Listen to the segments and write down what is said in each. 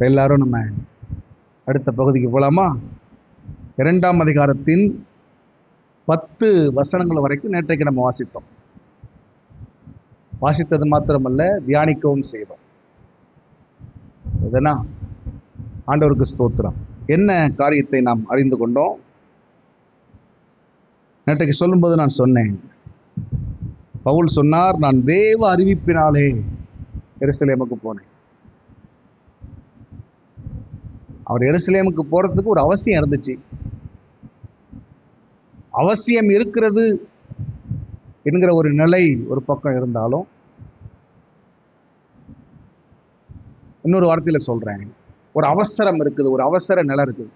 எல்லாரும் நம்ம அடுத்த பகுதிக்கு போலாமா? 2ஆம் அதிகாரத்தின் 10 வசனங்கள் வரைக்கும் நேற்றைக்கு நம்ம வாசித்தது மாத்திரமல்ல, தியானிக்கவும் செய்தோம். இதனா ஆண்டவருக்கு ஸ்தோத்திரம். என்ன காரியத்தை நாம் அறிந்து கொண்டோம்? நேற்றைக்கு சொல்லும்போது நான் சொன்னேன், பவுல் சொன்னார், நான் தேவ அறிவிப்பினாலே எருசலேமுக்கு போனேன். அவர் எருசலேமுக்கு போறதுக்கு ஒரு அவசியம் இருந்துச்சு. அவசியம் இருக்கிறது என்கிற ஒரு நிலை ஒரு பக்கம் இருந்தாலும், இன்னொரு வார்த்தையில சொல்றேன், ஒரு அவசரம் இருக்குது, ஒரு அவசர நிலை இருக்குது.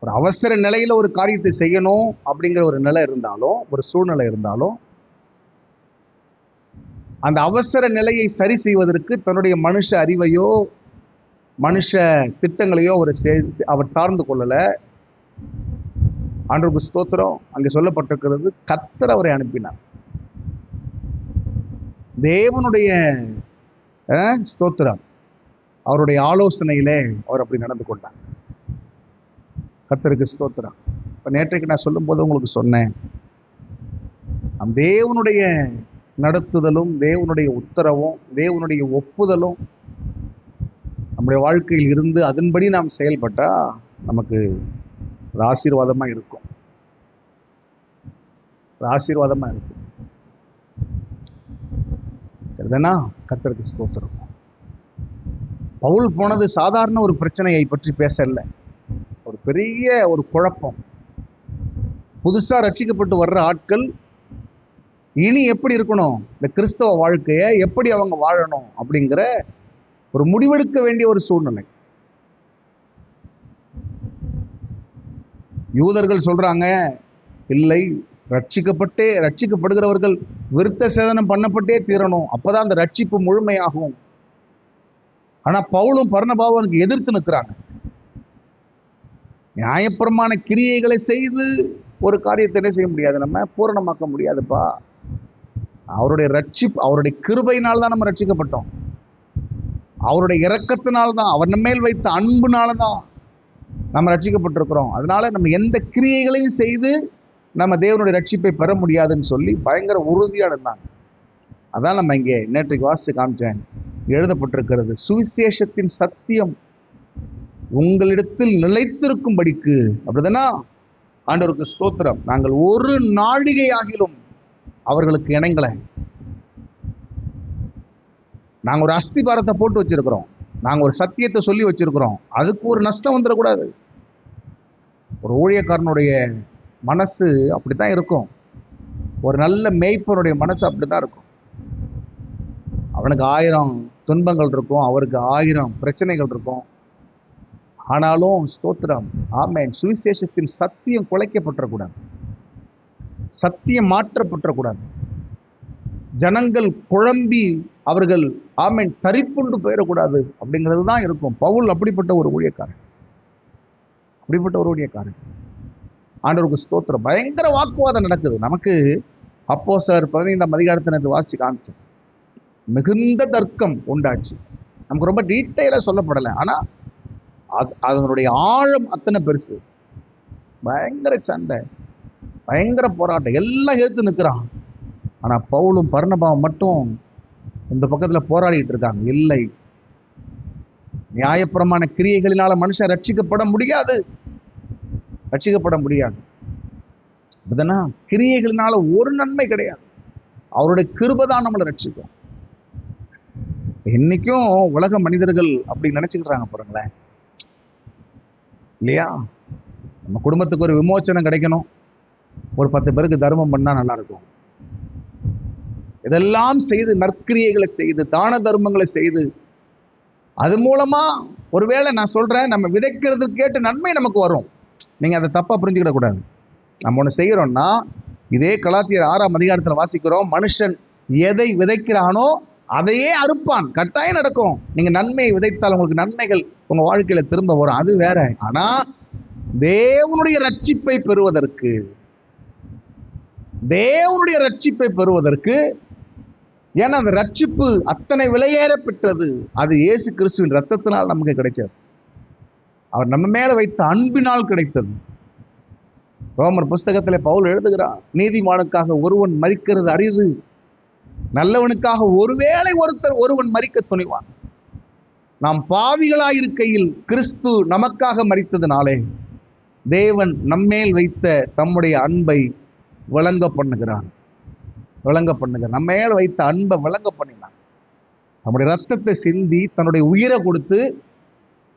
ஒரு அவசர நிலையில ஒரு காரியத்தை செய்யணும் அப்படிங்கிற ஒரு நிலை இருந்தாலும், ஒரு சூழ்நிலை இருந்தாலும், அந்த அவசர நிலையை சரி செய்வதற்கு தன்னுடைய மனுஷ அறிவையோ மனுஷ திட்டங்களையோ அவர் சார்ந்து கொள்ளல. ஆண்டவருக்கு ஸ்தோத்திரம். அங்கே சொல்லப்பட்டிருக்கிறது, கர்த்தர் அவரை அனுப்பினார். தேவனுடைய ஸ்தோத்திரம், அவருடைய ஆலோசனையிலே அவர் அப்படி நடந்து கொண்டார். கர்த்தருக்கு ஸ்தோத்திரம். இப்போ நேற்றைக்கு நான் சொல்லும்போது உங்களுக்கு சொன்னேன், நம் தேவனுடைய நடத்துதலும் தேவனுடைய உத்தரவும் தேவனுடைய ஒப்புதலும் நம்முடைய வாழ்க்கையில் இருந்து அதன்படி நாம் செயல்பட்டா நமக்கு ஒரு ஆசீர்வாதமா இருக்கும். ஆசீர்வாதமா இருக்கும். சரிதானா? கர்த்தருக்கு ஸ்தோத்திரம். பவுல் போனது சாதாரண ஒரு பிரச்சனையை பற்றி பேசல, ஒரு பெரிய ஒரு குழப்பம். புதுசா ரட்சிக்கப்பட்டு வர்ற ஆட்கள் இனி எப்படி இருக்கணும், இந்த கிறிஸ்தவ வாழ்க்கையை எப்படி அவங்க வாழணும் அப்படிங்கிற ஒரு முடிவெடுக்க வேண்டிய ஒரு சூழ்நிலை. யூதர்கள் சொல்றாங்க, இல்லை, ரட்சிக்கப்படுகிறவர்கள் விருத்த சேதனம் பண்ணப்பட்டே தீரணும், அப்பதான் அந்த ரட்சிப்பு முழுமையாகும். ஆனா பவுலும் பர்னபாவும் எதிர்த்து நிற்கிறாங்க. நியாயப்பிரமாண கிரியைகளை செய்து ஒரு காரியத்தை என்ன செய்ய முடியாது, நம்ம பூரணமாக்க முடியாதுப்பா. அவருடைய அவருடைய கிருபையினால் தான் நம்ம ரட்சிக்கப்பட்டோம். அவருடைய இரக்கத்தினால்தான், அவர் நம்ம மேல் வைத்த அன்புனால்தான் நம்ம ரட்சிக்கப்பட்டிருக்கிறோம். அதனால நம்ம எந்த கிரியைகளையும் செய்து நம்ம தேவனுடைய ரட்சிப்பை பெற முடியாதுன்னு சொல்லி பயங்கர உறுதியா இருந்தாங்க. அதான் நம்ம இங்கே நேற்றைக்கு வாசித்து காமிச்சேன். எழுதப்பட்டிருக்கிறது, சுவிசேஷத்தின் சத்தியம் உங்களிடத்தில் நிலைத்திருக்கும்படிக்கு. அப்படிதானா? ஆண்டவருக்கு ஸ்தோத்திரம். நாங்கள் ஒரு நாழிகையாகிலும் அவர்களுக்கு இணங்கலை. நாங்க ஒரு அஸ்திபாரத்தை போட்டு வச்சிருக்கிறோம், நாங்க ஒரு சத்தியத்தை சொல்லி வச்சிருக்கிறோம், அதுக்கு ஒரு நஷ்டம் வந்துடக்கூடாது. ஒரு ஊழியக்காரனுடைய மனசு அப்படித்தான் இருக்கும். ஒரு நல்ல மேய்ப்பனுடைய மனசு அப்படித்தான் இருக்கும். அவனுக்கு 1000 துன்பங்கள் இருக்கும், அவருக்கு 1000 பிரச்சனைகள் இருக்கும். ஆனாலும் ஸ்தோத்திரம், ஆமென், சுவிசேஷத்தின் சத்தியம் குலைக்கப்பட்டக்கூடாது, சத்தியம் மாற்றப்பட்டக்கூடாது. ஜனங்கள் குழம்பி அவர்கள் ஆமென் தரிப்புண்டு போயிடக்கூடாது அப்படிங்கிறது தான் இருக்கும். பவுல் அப்படிப்பட்ட ஒரு ஊழியக்காரன், ஆண்டவருக்கு ஸ்தோத்திரம். பயங்கர வாக்குவாதம் நடக்குது. நமக்கு அப்போஸ்தலர் 15ஆம் அதிகாரத்தை வாசி காமிச்சேன். மிகுந்த தர்க்கம் உண்டாச்சு. நமக்கு ரொம்ப டீட்டெயிலா சொல்லப்படலை, ஆனா அதனுடைய ஆழம் அத்தனை பெருசு. பயங்கர சண்டை, பயங்கர போராட்டம், எல்லாம் எடுத்து நிற்கிறான். ஆனா பவுலும் பர்னபாவும் மட்டும் இந்த பக்கத்துல போராடிட்டு இருக்காங்க. இல்லை, நியாயப்பிரமாண கிரியைகளினால மனுஷன் ரட்சிக்கப்பட முடியாது. கிரியைகளினால ஒரு நன்மை கிடையாது. அவருடைய கிருபை தான் நம்மளை ரட்சிக்கும். இன்னைக்கும் உலக மனிதர்கள் அப்படி நினைச்சுக்கிறாங்க பாருங்களேன், இல்லையா? நம்ம குடும்பத்துக்கு ஒரு விமோச்சனம் கிடைக்கணும், ஒரு 10 பேருக்கு தர்மம் பண்ணா நல்லா இருக்கும். இதெல்லாம் செய்து, நற்கிரியைகளை செய்து, தான தர்மங்களை செய்து, அது மூலமா ஒருவேளை நான் சொல்றேன், நம்ம விதைக்கிறதுக்கு கேட்ட நன்மை நமக்கு வரும். நீங்க அதை தப்பா புரிஞ்சுக்கிட கூடாது. நம்ம ஒண்ணு செய்யறோம்னா, இதே கலாத்தியர் 6ஆம் அதிகாரத்துல வாசிக்கிறோம், மனுஷன் எதை விதைக்கிறானோ அதையே அறுப்பான். கட்டாயம் நடக்கும். நீங்க நன்மையை விதைத்தால் உங்களுக்கு நன்மைகள் உங்க வாழ்க்கையில திரும்ப வரும், அது வேற. ஆனா தேவனுடைய ரட்சிப்பை பெறுவதற்கு ஏன்னா அந்த ரட்சிப்பு அத்தனை விலையேற பெற்றது. அது இயேசு கிறிஸ்துவின் ரத்தத்தினால் நமக்கு கிடைச்சது. அவர் நம்ம மேல வைத்த அன்பினால் கிடைத்தது. ரோமர் புஸ்தகத்தில் பவுல் எழுதுகிறார், நீதிமானுக்காக ஒருவன் மரிக்கிறது அரிது, நல்லவனுக்காக ஒருவேளை ஒருவன் மரிக்க துணிவான். நாம் பாவிகளாயிருக்கையில் கிறிஸ்து நமக்காக மரித்ததினாலே தேவன் நம்மேல் வைத்த தம்முடைய அன்பை விளங்க பண்ணுகிறான். நம்ம மேல வைத்த அன்பை விளங்க பண்ணினான். நம்முடைய ரத்தத்தை சிந்தி தன்னுடைய உயிரை கொடுத்து,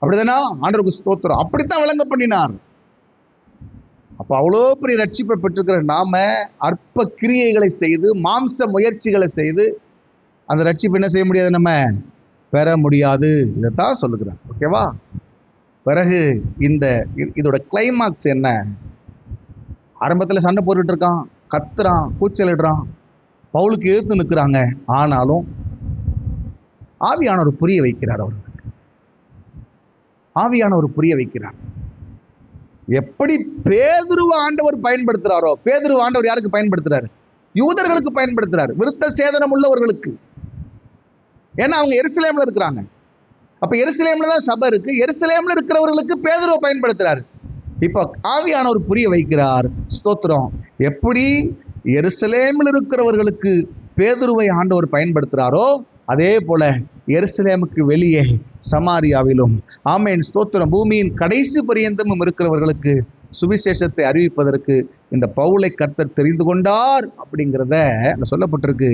அப்படிதானா? ஆண்டவருக்கு ஸ்தோத்திரம். அப்படித்தான் விளங்க பண்ணினார். அப்ப அவ்வளோ பெரிய ரட்சிப்பை பெற்றிருக்கிற நாம அற்ப கிரியைகளை செய்து, மாம்ச முயற்சிகளை செய்து அந்த ரட்சிப்பு என்ன செய்ய முடியாது, நம்ம பெற முடியாது. இதைத்தான் சொல்லுகிறேன். ஓகேவா? பிறகு இதோட கிளைமாக்ஸ் என்ன? ஆரம்பத்தில் சண்டை போட்டுட்டு இருக்கான், கத்துறான், கூச்சலிடுறான், பவுலுக்கு எதிர்த்து நிற்கிறாங்க. ஆனாலும் ஆவியானவர் புரிய வைக்கிறார். அவர்களுக்கு ஆவியானவர் புரிய வைக்கிறார். எப்படி பேதுருவை ஆண்டவர் பயன்படுத்துறாரோ, பேதுருவை ஆண்டவர் யாருக்கு பயன்படுத்துறாரு? யூதர்களுக்கு பயன்படுத்துறாரு, விருத்த சேதனம் உள்ளவர்களுக்கு. ஏன்னா அவங்க எருசலேம்ல இருக்கிறாங்க. அப்ப எருசலேம்ல தான் சபை இருக்கு. எருசலேம்ல இருக்கிறவர்களுக்கு பேதுருவை பயன்படுத்துறாரு. இப்ப ஆவியானவர் புரிய வைக்கிறார். ஸ்தோத்திரம். எப்படி எருசலேமில் இருக்கிறவர்களுக்கு பேதுருவை ஆண்டவர் பயன்படுத்துறாரோ, அதே போல எருசலேமுக்கு வெளியே சமாரியாவிலும், ஆமேன் ஸ்தோத்திரம், பூமியின் கடைசி பரியந்தமும் இருக்கிறவர்களுக்கு சுவிசேஷத்தை அறிவிப்பதற்கு இந்த பவுலை கர்த்தர் தெரிந்து கொண்டார் அப்படிங்கிறத சொல்லப்பட்டிருக்கு.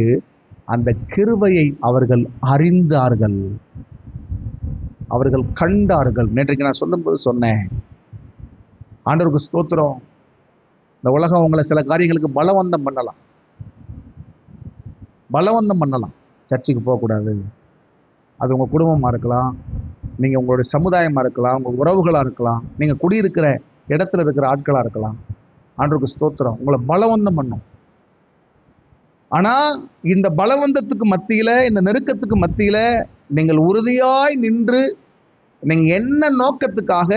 அந்த கிருபையை அவர்கள் அறிந்தார்கள், அவர்கள் கண்டார்கள். நேற்றைக்கு நான் சொல்லும்போது சொன்னேன், ஆண்டவருக்கு ஸ்தோத்திரம், இந்த உலகம் உங்களை சில காரியங்களுக்கு பலவந்தம் பண்ணலாம். சர்ச்சுக்கு போகக்கூடாது, அது உங்கள் குடும்பமாக இருக்கலாம், நீங்கள் உங்களுடைய சமுதாயமாக இருக்கலாம், உங்கள் உறவுகளாக இருக்கலாம், நீங்கள் குடியிருக்கிற இடத்துல இருக்கிற ஆட்களாக இருக்கலாம். ஆண்டவருக்கு ஸ்தோத்திரம், உங்களை பலவந்தம் பண்ணும். ஆனால் இந்த பலவந்தத்துக்கு மத்தியில், இந்த நெருக்கத்துக்கு மத்தியில் நீங்கள் உறுதியாய் நின்று, நீங்கள் என்ன நோக்கத்துக்காக,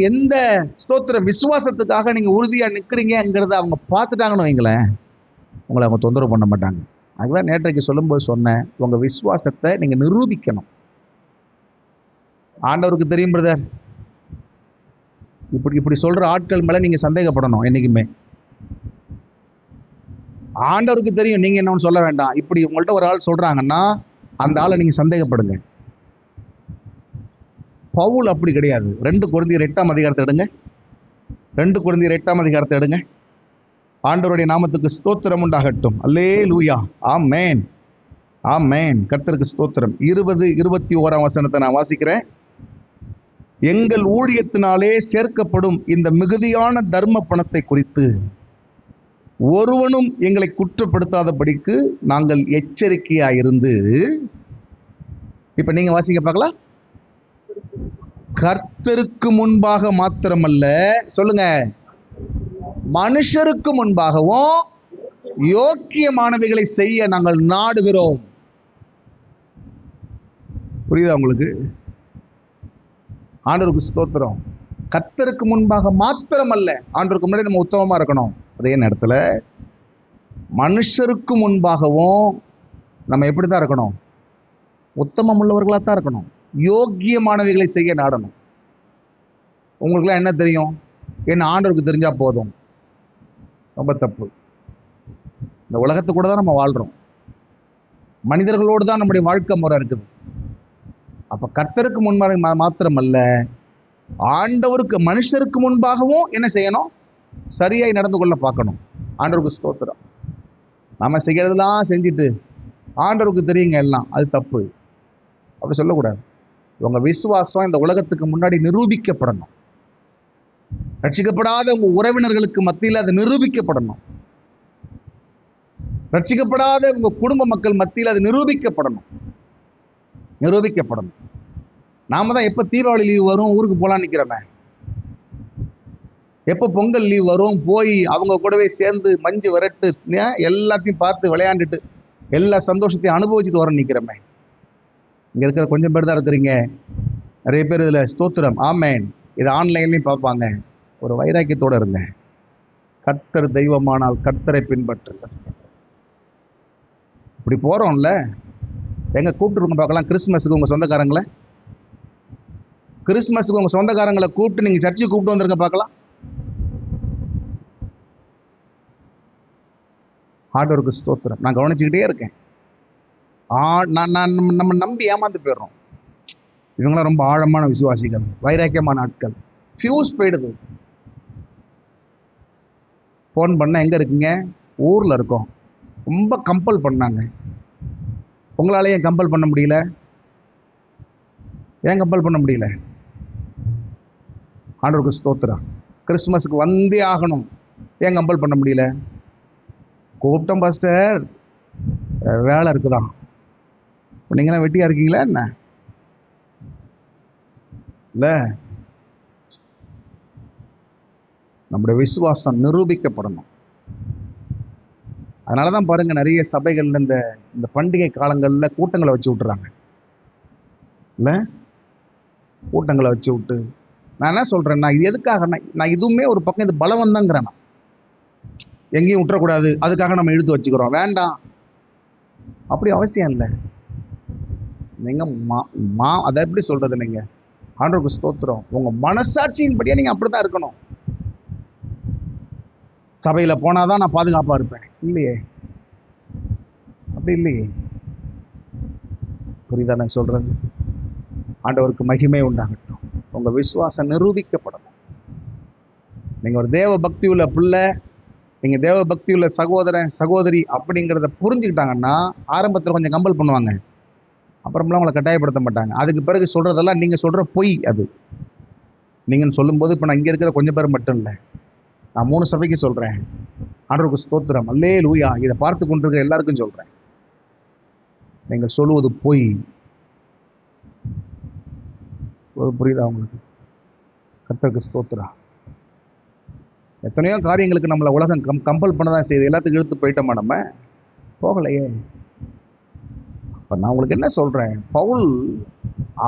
எந்த ஸ்தோத்திர விசுவாசத்துக்காக நீங்கள் உறுதியாக நிற்கிறீங்கிறத அவங்க பார்த்துட்டாங்கன்னு வைங்களேன், உங்களை அவங்க தொந்தரவு பண்ண மாட்டாங்க. அதுதான் நேற்றைக்கு சொல்லும்போது சொன்னேன், உங்கள் விசுவாசத்தை நீங்கள் நிரூபிக்கணும். ஆண்டவருக்கு தெரியும் பிரதர், இப்படி சொல்கிற ஆட்கள் மேலே நீங்கள் சந்தேகப்படணும் என்றைக்குமே. ஆண்டவருக்கு தெரியும், நீங்கள் என்னன்னு சொல்ல வேண்டாம். இப்படி உங்கள்கிட்ட ஒரு ஆள் சொல்கிறாங்கன்னா அந்த ஆளை நீங்கள் சந்தேகப்படுங்க. பவுல் அப்படி கிடையாது. 2 கொரிந்தியர் 8ஆம் அதிகாரத்தை எடுங்க. 2 கொரிந்தியர் 8ஆம் அதிகாரத்தை எடுங்க. ஆண்டவருடைய நாமத்துக்கு ஸ்தோத்திரம் உண்டாகட்டும். அல்லேலூயா, ஆமென், ஆமென். கர்த்தருக்கு ஸ்தோத்திரம். 20, 21ஆம் வசனத்தை நான் வாசிக்கிறேன். எங்கள் ஊழியத்தினாலே சேர்க்கப்படும் இந்த மிகுதியான தர்ம பணத்தை குறித்து ஒருவனும் எங்களை குற்றப்படுத்தாதபடிக்கு நாங்கள் எச்சரிக்கையாயிருந்து, இப்ப நீங்க வாசிக்க பார்க்கலாம். கர்த்தருக்கு முன்பாக மாத்திரமல்ல, சொல்லுங்க, மனுஷருக்கு முன்பாகவும் யோக்கியமானவைகளை செய்ய நாங்கள் நாடுகிறோம். புரியுதா உங்களுக்கு? ஆண்டவருக்கு ஸ்தோத்திரம். கர்த்தருக்கு முன்பாக மாத்திரமல்ல, ஆண்டவருக்கு முன்னாடி நம்ம உத்தமமா இருக்கணும். அதே நேரத்தில் மனுஷருக்கு முன்பாகவும் நம்ம எப்படி தான் இருக்கணும்? உத்தமம் உள்ளவர்களாக தான் இருக்கணும். யோக்கியமானவைகளை செய்ய நாடணும். உங்களுக்குலாம் என்ன தெரியும்? என்ன ஆண்டவருக்கு தெரிஞ்சா போதும். ரொம்ப தப்பு. இந்த உலகத்து கூட தான் நம்ம வாழ்றோம், மனிதர்களோடு தான் நம்முடைய வாழ்க்கை முறை இருக்குது. அப்ப கர்த்தருக்கு முன்பாக மாத்திரமல்ல, ஆண்டவருக்கு, மனுஷருக்கு முன்பாகவும் என்ன செய்யணும்? சரியாய் நடந்து கொள்ள பார்க்கணும். ஆண்டவருக்கு ஸ்தோத்திரம். நம்ம செய்யறதெல்லாம் செஞ்சுட்டு ஆண்டவருக்கு தெரியுங்க எல்லாம், அது தப்பு. அப்படி சொல்லக்கூடாது. உங்க விசுவாசம் இந்த உலகத்துக்கு முன்னாடி நிரூபிக்கப்படணும். ரட்சிக்கப்படாத உங்க உறவினர்களுக்கு மத்தியில் அது நிரூபிக்கப்படணும். ரட்சிக்கப்படாத உங்க குடும்ப மக்கள் மத்தியில் அது நிரூபிக்கப்படணும். நாம தான் எப்ப தீபாவளி லீவ் வரும் ஊருக்கு போலான்னு நிக்கிறோமே, எப்போ பொங்கல் லீவ் வரும் போய் அவங்க கூடவே சேர்ந்து மஞ்சு விரட்டு எல்லாத்தையும் பார்த்து விளையாண்டுட்டு எல்லா சந்தோஷத்தையும் அனுபவிச்சுட்டு வர நிக்கிறோமே. இங்க இருக்கிற கொஞ்சம் பேர் தான் இருக்கிறீங்க. நிறைய பேர் இதுல ஸ்தோத்திரம், ஆமேன், இது ஆன்லைன்லையும் பார்ப்பாங்க. ஒரு வைராக்கியத்தோட இருங்க. கர்த்தர் தெய்வமானால் கர்த்தரை பின்பற்றுங்கள். இப்படி போகிறோம்ல, எங்க கூப்பிட்டுருங்க பார்க்கலாம் கிறிஸ்மஸுக்கு உங்கள் சொந்தக்காரங்களை. கிறிஸ்மஸுக்கு உங்கள் சொந்தக்காரங்களை கூப்பிட்டு நீங்கள் சர்ச்சுக்கு கூப்பிட்டு வந்துருங்க பார்க்கலாம். ஆண்டவருக்கு ஸ்தோத்திரம். நான் கவனிச்சுக்கிட்டே இருக்கேன். நம்ம நம்பி ஏமாந்து போயிடுறோம். இவங்களாம் ரொம்ப ஆழமான விசுவாசிகள், வைராக்கியமான ஆட்கள். ஃபியூஸ் போயிடுது. ஃபோன் பண்ண எங்கே இருக்கீங்க? ஊரில் இருக்கோம். ரொம்ப கம்பல் பண்ணாங்க. உங்களால ஏன் கம்பல் பண்ண முடியல? ஏன் கம்பல் பண்ண முடியல? ஆண்டவருக்கு ஸ்தோத்திரம். கிறிஸ்மஸுக்கு வந்தே ஆகணும், ஏன் கம்பல் பண்ண முடியல? கூப்பிட்டோம் பாஸ்டர், வேலை இருக்குதான். நீங்களாம் வெட்டியா இருக்கீங்களா என்ன? இல்ல, நம்முடைய விசுவாசம் நிரூபிக்கப்படணும். அதனாலதான் பாருங்க, நிறைய சபைகள்ல இந்த பண்டிகை காலங்கள்ல கூட்டங்களை வச்சு விட்டுறாங்க. இல்ல, கூட்டங்களை வச்சு விட்டு நான் என்ன சொல்றேன்னா, இது எதுக்காக? நான் இதுவுமே ஒரு பக்கம் இது பலவன் தாங்கிறேன். எங்கேயும் விட்டுறக்கூடாது, அதுக்காக நம்ம இழுத்து வச்சுக்கிறோம். வேண்டாம், அப்படி அவசியம் இல்லை. நீங்க அதை எப்படி சொல்றது? நீங்க ஆண்டவருக்கு ஸ்தோத்திரம், உங்க மனசாட்சியின்படியே நீங்க அப்படித்தான் இருக்கணும். சபையில போனாதான் நான் பாதுகாப்பா இருப்பேன், இல்லையே. அப்படி இல்லையே. புரியுதா நான் சொல்றது? ஆண்டவருக்கு மகிமை உண்டாகட்டும். உங்க விசுவாசம் நிரூபிக்கப்படணும். நீங்க ஒரு தேவ பக்தி உள்ள பிள்ளை, நீங்க தேவ பக்தி உள்ள சகோதரன் சகோதரி அப்படிங்கிறத புரிஞ்சுக்கிட்டாங்கன்னா ஆரம்பத்தில் கொஞ்சம் கம்பல் பண்ணுவாங்க, அப்புறம்லாம் உங்களை கட்டாயப்படுத்த மாட்டாங்க. அதுக்கு பிறகு சொல்றதெல்லாம் நீங்க சொல்ற பொய். அது நீங்கன்னு சொல்லும்போது இப்போ நான் இங்க இருக்கிற கொஞ்சம் பேர் மட்டும் இல்லை, நான் 3 சபைக்கு சொல்றேன். ஆண்டவருக்கு ஸ்தோத்திரம், அல்லேலூயா. இதை பார்த்து கொண்டிருக்கிற எல்லாருக்கும் சொல்றேன், நீங்க சொல்லுவது பொய். புரியுதா உங்களுக்கு? கர்த்தருக்கு ஸ்தோத்திரம். எத்தனையோ காரியங்களுக்கு நம்மளை உலகம் கம்பல் பண்ணதான் செய்யுது. எல்லாத்துக்கும் இழுத்து போயிட்டோமா? நம்ம போகலையே. அப்ப நான் உங்களுக்கு என்ன சொல்றேன், பவுல்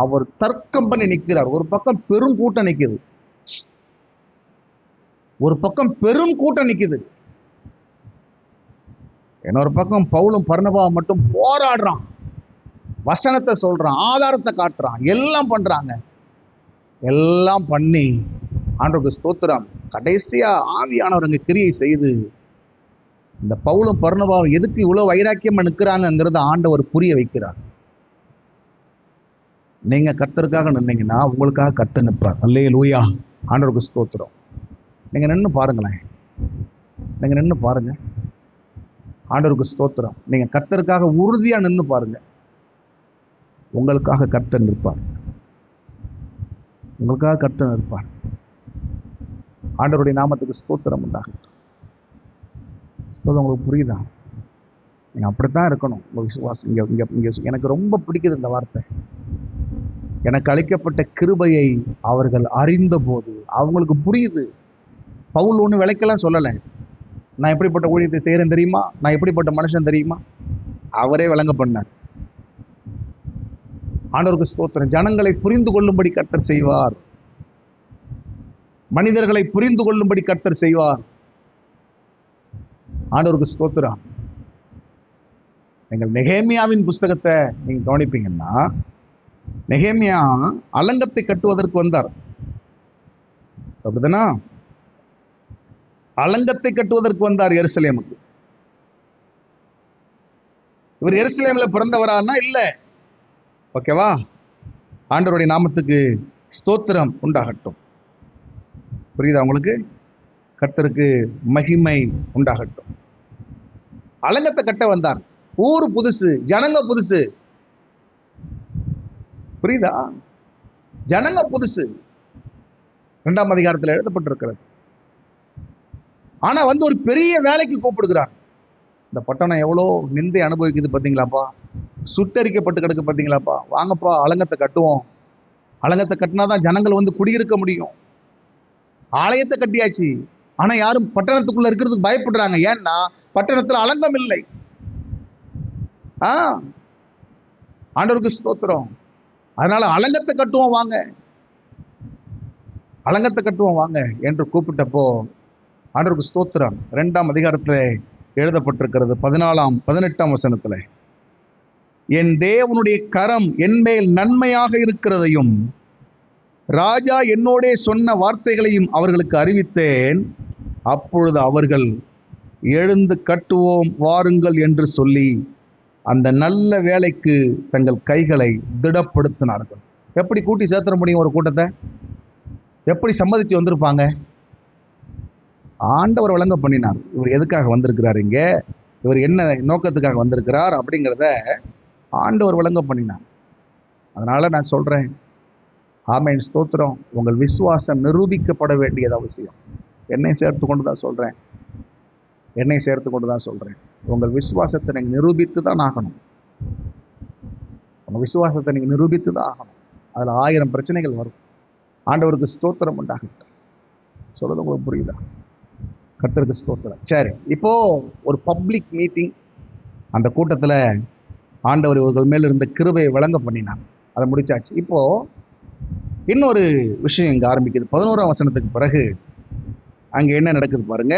அவர் தர்க்கம் பண்ணி நிற்கிறார். ஒரு பக்கம் பெரும் கூட்டம் நிற்குது, ஒரு பக்கம் பெரும் கூட்டம் நிற்குது. இன்னொரு பக்கம் பவுலும் பர்னபாவும் மட்டும் போராடுறான், வசனத்தை சொல்றான், ஆதாரத்தை காட்டுறான், எல்லாம் பண்றாங்க. எல்லாம் பண்ணி ஆண்டவருக்கு ஸ்தோத்திரம், கடைசியா ஆவியானவர் அங்க கிரியை செய்து இந்த பவுலும் பர்னபாவும் எதுக்கு இவ்வளவு வைராக்கியமா நிற்கிறாங்கிறத ஆண்டவர் புரிய வைக்கிறார். நீங்க கர்த்தருக்காக நின்னீங்கன்னா உங்களுக்காக கர்த்தர் நிற்பார். அல்லேலூயா. ஆண்டவருக்கு ஸ்தோத்திரம். நீங்க நின்று பாருங்களேன், நீங்க நின்று பாருங்க. ஆண்டவருக்கு ஸ்தோத்திரம். நீங்க கர்த்தருக்காக உறுதியா நின்று பாருங்க, உங்களுக்காக கர்த்தர் நிற்பார். உங்களுக்காக கர்த்தர் நிற்பார். ஆண்டவருடைய நாமத்துக்கு ஸ்தோத்திரம் உண்டாகட்டும். உங்களுக்கு புரியுதா? நீங்க அப்படித்தான் இருக்கணும். உங்க விசுவாசம் இங்க இங்க இங்க எனக்கு ரொம்ப பிடிக்குது இந்த வார்த்தை. எனக்கு அளிக்கப்பட்ட கிருபையை அவர்கள் அறிந்த போது, அவங்களுக்கு புரியுது. பவுல் ஒண்ணு விளக்கெல்லாம் சொல்லலை. நான் எப்படிப்பட்ட ஊழியத்தை செய்யறேன் தெரியுமா, நான் எப்படிப்பட்ட மனுஷன் தெரியுமா, அவரே விளங்க பண்ணார். ஆண்டவருக்கு ஸ்தோத்திரம். ஜனங்களை புரிந்து கொள்ளும்படி கர்த்தர் செய்வார், மனிதர்களை புரிந்து கொள்ளும்படி கர்த்தர் செய்வார். ஆண்டவருக்கு ஸ்தோத்திரம். நீங்கள் நெகேமியாவின் புஸ்தகத்தை நீங்க கவனிப்பீங்கன்னா, நெகேமியா அலங்கத்தை கட்டுவதற்கு வந்தார். அப்படிதானா? அலங்கத்தை கட்டுவதற்கு வந்தார் எருசலேமுக்கு. இவர் எருசலேம்ல பிறந்தவரானா இல்ல. ஓகேவா? ஆண்டவருடைய நாமத்துக்கு ஸ்தோத்திரம் உண்டாகட்டும். புரியுதா உங்களுக்கு? கர்த்தருக்கு மகிமை உண்டாகட்டும். அலங்கத்தை கட்ட வந்தார். ஊர் புதுசு, ஜனங்க புதுசு. புரியுதா? ஜனங்க புதுசு. 2ஆம் அதிகாரத்தில் எழுதப்பட்டிருக்கிறது. ஆனா ஒரு பெரிய வேலைக்கு கூப்பிடுகிறார். இந்த பட்டணம் எவ்வளோ நிந்தை அனுபவிக்குது பார்த்தீங்களாப்பா, சுட்டரிக்கப்பட்டு கிடக்கு பார்த்தீங்களாப்பா, வாங்கப்பா அலங்கத்தை கட்டுவோம். அலங்கத்தை கட்டினாதான் ஜனங்கள் குடியிருக்க முடியும். ஆலயத்தை கட்டியாச்சு, ஆனா யாரும் பட்டணத்துக்குள்ள இருக்கிறதுக்கு பயப்படுறாங்க. ஏன்னா பட்டணத்துல அலங்கம் இல்லை. ஆண்டவருக்கு ஸ்தோத்திரம். அதனால அலங்கத்தை கட்டுவோம் வாங்க, அலங்கத்தை கட்டுவோம் வாங்க என்று கூப்பிட்டப்போ ஆண்டவருக்கு ஸ்தோத்திரம். 2ஆம் அதிகாரத்தில் எழுதப்பட்டிருக்கிறது 14-18 வசனத்துல, என் தேவனுடைய கரம் என்மேல் நன்மையாக இருக்கிறதையும் ராஜா என்னோடே சொன்ன வார்த்தைகளையும் அவர்களுக்கு அறிவித்தேன். அப்பொழுது அவர்கள் எழுந்து கட்டுவோம் வாருங்கள் என்று சொல்லி அந்த நல்ல வேலைக்கு தங்கள் கைகளை திடப்படுத்தினார்கள். எப்படி கூட்டி சேர்த்துற முடியும் ஒரு கூட்டத்தை? எப்படி சம்மதிச்சு வந்திருப்பாங்க? ஆண்டவர் வழங்க பண்ணினார். இவர் எதுக்காக வந்திருக்கிறார், இங்க இவர் என்ன நோக்கத்துக்காக வந்திருக்கிறார் அப்படிங்கிறத ஆண்டவர் வழங்க பண்ணினார். அதனால நான் சொல்றேன், ஆமென், ஸ்தோத்திரம். உங்கள் விசுவாசம் நிரூபிக்கப்பட வேண்டியது அவசியம். என்னை சேர்த்து கொண்டு தான் சொல்றேன், என்னை சேர்த்து கொண்டு தான் சொல்றேன். உங்கள் விசுவாசத்தை நீங்க நிரூபித்து தான் ஆகணும். உங்க விசுவாசத்தை நீங்க நிரூபித்து தான் ஆகணும். அதுல 1000 பிரச்சனைகள் வரும். ஆண்டவருக்கு ஸ்தோத்திரம் உண்டாகட்டும். சொல்றது உங்களுக்கு புரியுதா? கர்த்தருக்கு ஸ்தோத்திரம். சரி, இப்போ ஒரு பப்ளிக் மீட்டிங். அந்த கூட்டத்துல ஆண்டவர் இவர்கள் மேல் இருந்த கிருபையை வழங்க பண்ணினார். அதை முடிச்சாச்சு. இப்போ இன்னொரு விஷயம் இங்க ஆரம்பிக்குது. 11ஆம் வசனத்துக்கு பிறகு அங்க என்ன நடக்குது பாருங்க.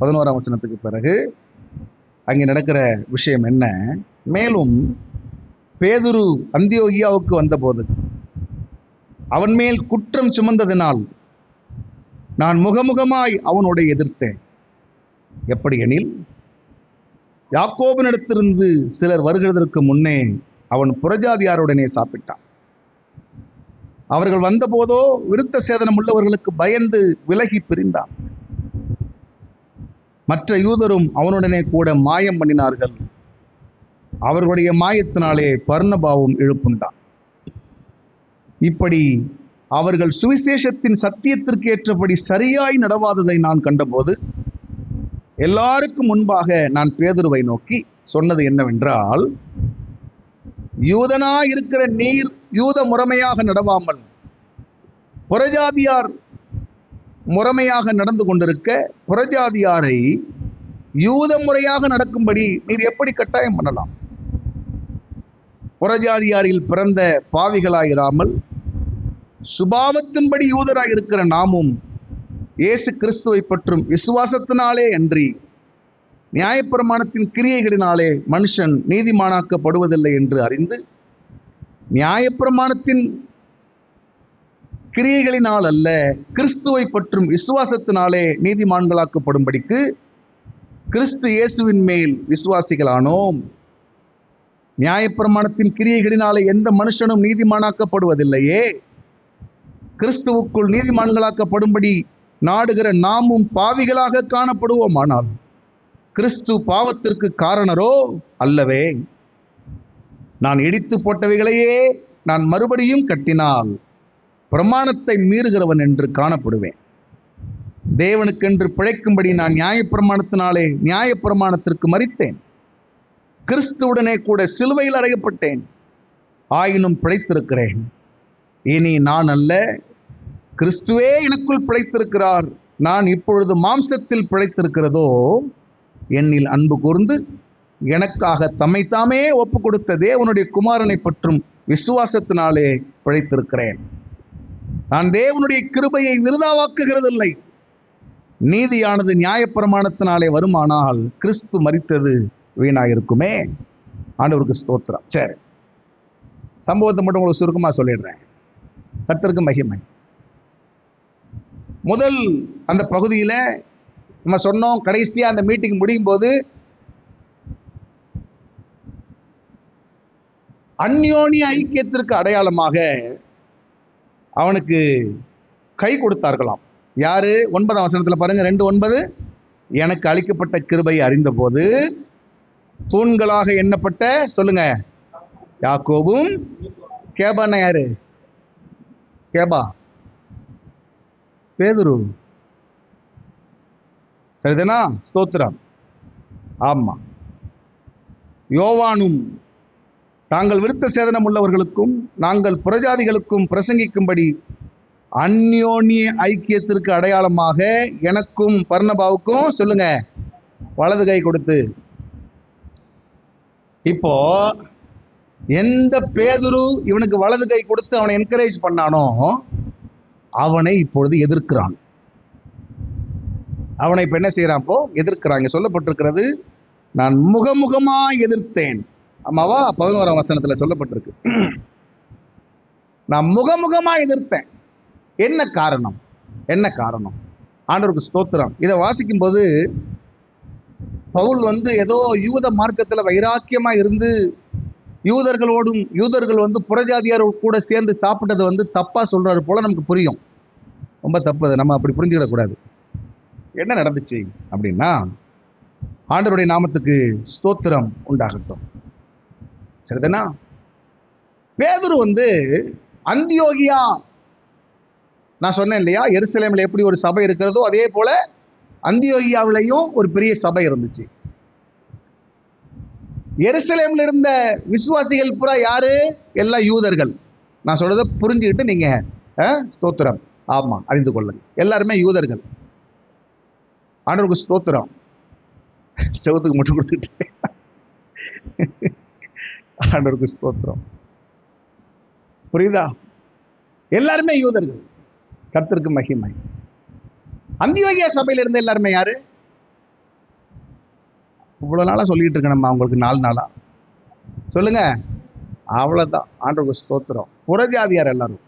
11ஆம் வசனத்துக்கு பிறகு அங்கே நடக்கிற விஷயம் என்ன? மேலும் பேதுரு அந்தியோகியாவுக்கு வந்தபோது அவன் மேல் குற்றம் சுமந்ததினால் நான் முகமுகமாய் அவனோட எதிர்த்தேன். எப்படி எனில், யாக்கோபினிடத்திலிருந்து சிலர் வருகிறதற்கு முன்னே அவன் புறஜாதியாருடனே சாப்பிட்டான். அவர்கள் வந்தபோதோ விருத்த சேதனம் உள்ளவர்களுக்கு பயந்து விலகி பிரிந்தான். மற்ற யூதரும் அவனுடனே கூட மாயம் பண்ணினார்கள். அவர்களுடைய மாயத்தினாலே பர்னபாவும் இழுப்புண்டான். இப்படி அவர்கள் சுவிசேஷத்தின் சத்தியத்திற்கு ஏற்றபடி சரியாய் நடவாததை நான் கண்டபோது எல்லாருக்கும் முன்பாக நான் பேதுருவை நோக்கி சொன்னது என்னவென்றால், யூதனாய் இருக்கிற நீர் யூத முறைமையாக நடவாமல் புறஜாதியார் முறைமையாக நடந்து கொண்டிருக்க, புறஜாதியாரை யூத முறையாக நடக்கும்படி நீர் எப்படி கட்டாயம் பண்ணலாம்? புறஜாதியாரில் பிறந்த பாவிகளாயிராமல் சுபாவத்தின்படி யூதராய் இருக்கிற நாமும் இயேசு கிறிஸ்துவை பற்றும் விசுவாசத்தினாலே அன்றி நியாயப்பிரமாணத்தின் கிரியைகளினாலே மனுஷன் நீதிமானாக்கப்படுவதில்லை என்று அறிந்து, நியாயப்பிரமாணத்தின் கிரியைகளினால் அல்ல, கிறிஸ்துவை பற்றும் விசுவாசத்தினாலே நீதிமான்களாக்கப்படும்படிக்கு கிறிஸ்து இயேசுவின் மேல் விசுவாசிகளானோம். நியாயப்பிரமாணத்தின் கிரியைகளினாலே எந்த மனுஷனும் நீதிமானாக்கப்படுவதில்லையே. கிறிஸ்துவுக்குள் நீதிமான்களாக்கப்படும்படி நாடுகிற நாமும் பாவிகளாக காணப்படுவோமானால் கிறிஸ்து பாவத்திற்கு காரணரோ அல்லவே. நான் இடித்து போட்டவைகளையே நான் மறுபடியும் கட்டினால் பிரமாணத்தை மீறுகிறவன் என்று காணப்படுவேன். தேவனுக்கென்று பிழைக்கும்படி நான் நியாயப்பிரமாணத்தினாலே நியாயப்பிரமாணத்திற்கு மரித்தேன். கிறிஸ்துவுடனே கூட சிலுவையில் அறையப்பட்டேன். ஆயினும் பிழைத்திருக்கிறேன். இனி நான் அல்ல, கிறிஸ்துவே எனக்குள் பிழைத்திருக்கிறார். நான் இப்பொழுது மாம்சத்தில் பிழைத்திருக்கிறதோ, என்னில் அன்பு கூர்ந்து எனக்காக தம்மைத்தாமே ஒப்பு கொடுத்த தேவனுடைய குமாரனை பற்றும் விசுவாசத்தினாலே பிழைத்திருக்கிறேன். நான் தேவனுடைய கிருபையை விருதாவாக்குகிறதில்லை. நீதியானது நியாயப்பிரமாணத்தினாலே வருமானால் கிறிஸ்து மரித்தது வீணாயிருக்குமே. ஆண்டவருக்கு ஸ்தோத்திரம். சரி, சம்பவத்தை மட்டும் உங்களுக்கு சுருக்கமாக சொல்லிடுறேன். கர்த்தருக்கு மகிமை. முதல் அந்த பகுதியில் நம்ம சொன்னோம், கடைசியா அந்த மீட்டிங் முடியும் போது அந்யோன்ய ஐக்கியத்திற்கு அடையாளமாக அவனுக்கு கை கொடுத்தார்களாம். யாரு? 9ஆம் வசனத்துல பாருங்க, 2:9. எனக்கு அளிக்கப்பட்ட கிருபை அறிந்த போது தூண்களாக எண்ணப்பட்ட, சொல்லுங்க, யாக்கோபும் கேபான்னா யாரு? கேபா பேதுரு, சரிதானா? ஸ்தோத்திரம். ஆமா, யோவானும் தாங்கள் விருத்த சேதனம் உள்ளவர்களுக்கும் நாங்கள் புறஜாதிகளுக்கும் பிரசங்கிக்கும்படி அந்யோன்ய ஐக்கியத்திற்கு அடையாளமாக எனக்கும் பர்னபாவுக்கும், சொல்லுங்க, வலது கை கொடுத்து. இப்போ எந்த பேதுரு இவனுக்கு வலது கை கொடுத்து அவனை என்கரேஜ் பண்ணானோ அவனை இப்பொழுது எதிர்க்கிறான். அவனை இப்ப என்ன செய்யறான்? எதிர்க்கிறாங்க. சொல்லப்பட்டிருக்கிறது, நான் முகமுகமாய் எதிர்த்தேன். ஆமாவா? 11ஆம் வசனத்துல சொல்லப்பட்டிருக்கு. நான் முகமுகமா எதிர்த்தேன். என்ன காரணம்? என்ன காரணம்? ஆண்டவருக்கு ஸ்தோத்திரம். இதை வாசிக்கும் போது பவுல் ஏதோ யூத மார்க்கத்துல வைராக்கியமா இருந்து யூதர்கள் புறஜாதியார் கூட சேர்ந்து சாப்பிட்டது தப்பா சொல்றாரு போல நமக்கு புரியும். ரொம்ப தப்பு. அதை நம்ம அப்படி புரிஞ்சுக்கிடக்கூடாது. என்ன நடந்துச்சு அப்படின்னா, ஆண்டவருடைய நாமத்துக்கு ஸ்தோத்திரம் உண்டாகட்டும். சரிதானா? பேதுரு அந்தியோகியா, நான் சொன்னேன் இல்லையா, எருசலேமில் எப்படி ஒரு சபை இருக்கிறதோ அதே போல அந்தியோகியாவிலையும் ஒரு பெரிய சபை இருந்துச்சு. எருசலேமில் இருந்த விசுவாசிகள் பூரா யாரு? எல்லாம் யூதர்கள். நான் சொல்றதை புரிஞ்சுக்கிட்டு நீங்க ஸ்தோத்திரம் ஆமா அறிந்து கொள்ளுங்க. எல்லாருமே யூதர்கள். ஆண்டவருக்கு ஸ்தோத்திரம். செவத்துக்கு முட்டு கொடுத்துட்டு ஆண்டவருக்கு ஸ்தோத்திரம். புரியுதா? எல்லாருமே யூதர்கள். கர்த்தருக்கு மகிமை. அந்தியோகியா சபையில இருந்த எல்லாருமே யாரு? இவ்வளவு நாளா சொல்லிட்டு இருக்க நம்ம அவங்களுக்கு 4 நாளா சொல்லுங்க. அவ்வளவுதான். ஆண்டவருக்கு ஸ்தோத்திரம். புறஜாதியார் எல்லாரும்.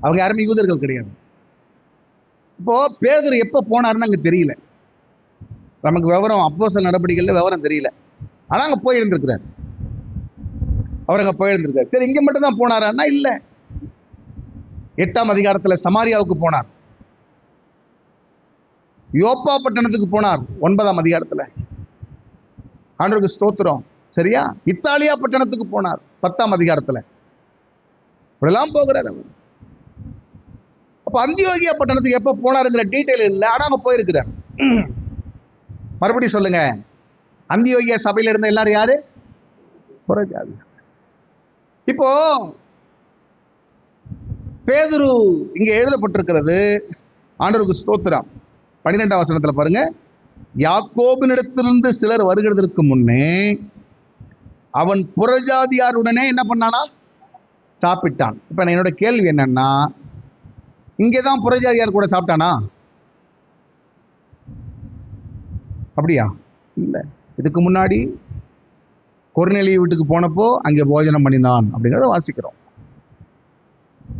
அவங்க யாருமே யூதர்கள் கிடையாது. இப்போ பேதுரு எப்ப போனாருன்னு அங்க தெரியல. நமக்கு விவரம் அப்போஸ்தலர் நடவடிக்கைகள்ல விவரம் தெரியல. ஆனா அங்க போய் இருந்திருக்கிறார். அவர் அங்க போய் இருந்திருக்காரு. சரி, இங்க மட்டும் தான் போனாரான்னா இல்ல. 8ஆம் அதிகாரத்துல சமாரியாவுக்கு போனார். யோப்பா பட்டணத்துக்கு போனார் 9ஆம் அதிகாரத்துல. ஆண்டவருக்கு ஸ்தோத்திரம். சரியா? இத்தாலியா பட்டணத்துக்கு போனார் 10ஆம் அதிகாரத்துல. இப்படிலாம் போகிறார் அவர். அப்ப அந்தியோகியா பட்டணத்துக்கு எப்ப போனாருங்கிற டீட்டெயில் இல்லை. ஆனா அங்க போயிருக்கிறார். மறுபடியும் சொல்லுங்க. அந்தியோகியா சபையில இருந்த எல்லாரும் யாரு? புறஜாதி. இப்போ பேதுரு இங்க எழுதப்பட்டிருக்கிறது. ஆண்டவருக்கு ஸ்தோத்திரம். 12ஆம் வசனத்துல பாருங்க. யாக்கோபினிடத்திலிருந்து சிலர் வருகிறதற்கு முன்னே அவன் புறஜாதியாருடனே என்ன பண்ணானா? சாப்பிட்டான். இப்ப என்னோட கேள்வி என்னன்னா, இங்கேதான் புறஜாதியார் கூட சாப்பிட்டானா? அப்படியா? இல்ல. இதுக்கு முன்னாடி கொர்நேலிய வீட்டுக்கு போனப்போ அங்கே போஜனம் பண்ணினான் அப்படிங்கிறத வாசிக்கிறோம்.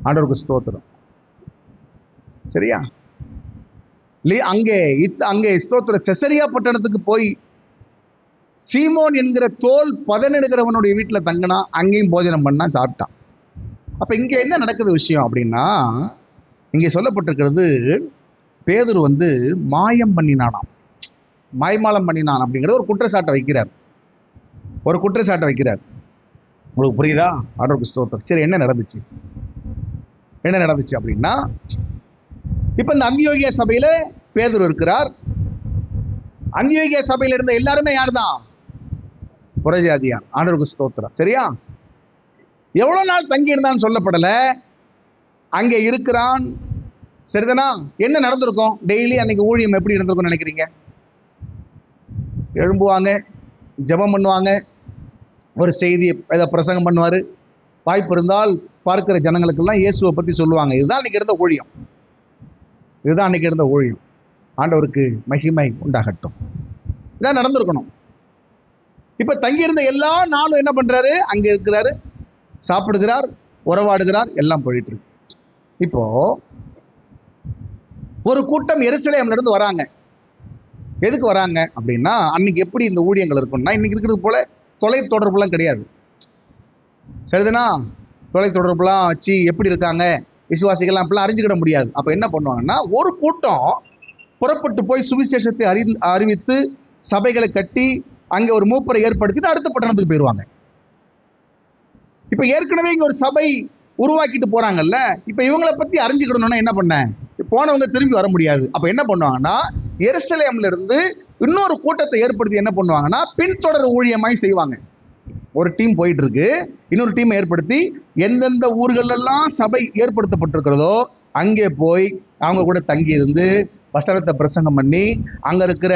ஆண்டவருக்கு ஸ்தோத்திரம். சரியா? அங்கே ஸ்தோத்திர செசரியா பட்டணத்துக்கு போய் சீமோன் என்கிற தோல் பதனிடுகிறவனுடைய வீட்டில் தங்கினா, அங்கேயும் போஜனம் பண்ணா, சாப்பிட்டான். அப்ப இங்க என்ன நடக்குது விஷயம் அப்படின்னா, இங்கே சொல்லப்பட்டிருக்கிறது பேதுரு மாயம் பண்ணினானாம், மாய்மாலம் பண்ணினான் அப்படிங்கிற ஒரு குற்றச்சாட்டை வைக்கிறார். உங்களுக்கு புரியுதா? ஆண்டவருக்கு ஸ்தோத்திரம். சரி, என்ன நடந்துச்சு அப்படின்னா, இப்ப இந்த அந்தியோகியா சபையில பேதுரு இருக்கிறார். அந்தியோகியா சபையில இருந்த எல்லாருமே யார்தான்? புறஜாதியார். ஆண்டவருக்கு ஸ்தோத்திரம். சரியா? எவ்வளவு நாள் தங்கி இருந்தான்னு சொல்லப்படல. அங்கே இருக்கிறான். சரிதானா? என்ன நடந்திருக்கும்? டெய்லி அன்னைக்கு ஊழியம் எப்படி இருந்திருக்கும் நினைக்கிறீங்க? எழும்புவாங்க, ஜெபம் பண்ணுவாங்க, ஒரு செய்தியை பிரசங்கம் பண்ணுவாரு. வாய்ப்பு இருந்தால் பார்க்கிற ஜனங்களுக்கெல்லாம் இயேசுவை பத்தி சொல்லுவாங்க. இதுதான் அன்னைக்கு இருந்த ஊழியம். ஆண்டவருக்கு மகிமை உண்டாகட்டும். இதான் நடந்திருக்கணும். இப்ப தங்கியிருந்த எல்லா நாளும் என்ன பண்றாரு? அங்க இருக்கிறாரு, சாப்பிடுகிறார், உறவாடுகிறார், எல்லாம் போயிட்டு இருக்கு. இப்போ ஒரு கூட்டம் எருசலேம்ல இருந்து வராங்க. எதுக்கு வராங்க அப்படின்னா, அன்னைக்கு எப்படி இந்த ஊழியங்கள் இருக்கும்னா, இன்னைக்கு இருக்கிறது போல தொலை தொடர்புலாம் கிடையாது. சரிதானா? தொலை தொடர்புலாம் வச்சு எப்படி இருக்காங்க விசுவாசிகள்லாம் அப்படிலாம் அறிஞ்சுக்கிட முடியாது. அப்ப என்ன பண்ணுவாங்கன்னா, ஒரு கூட்டம் புறப்பட்டு போய் சுவிசேஷத்தை அறிவித்து சபைகளை கட்டி அங்கே ஒரு மூப்பரை ஏற்படுத்திட்டு அடுத்த பட்டணத்துக்கு போயிடுவாங்க. இப்ப ஏற்கனவே இங்க ஒரு சபை உருவாக்கிட்டு போறாங்கல்ல, இப்ப இவங்களை பத்தி அறிஞ்சுக்கிடணும்னா என்ன பண்ண? போனவங்க திரும்பி வர முடியாது. அப்ப என்ன பண்ணுவாங்கன்னா, எருசலேம்ல இருந்து இன்னொரு கூட்டத்தை ஏற்படுத்தி என்ன பண்ணுவாங்கன்னா, பின்தொடர் ஊழியமாய் செய்வாங்க. ஒரு டீம் போயிட்டு இருக்கு, இன்னொரு டீம் ஏற்படுத்தி எந்தெந்த ஊர்கள் எல்லாம் சபை ஏற்படுத்தப்பட்டிருக்கிறதோ அங்கே போய் அவங்க கூட தங்கி இருந்து வசனத்தை பிரசங்கம் பண்ணி அங்க இருக்கிற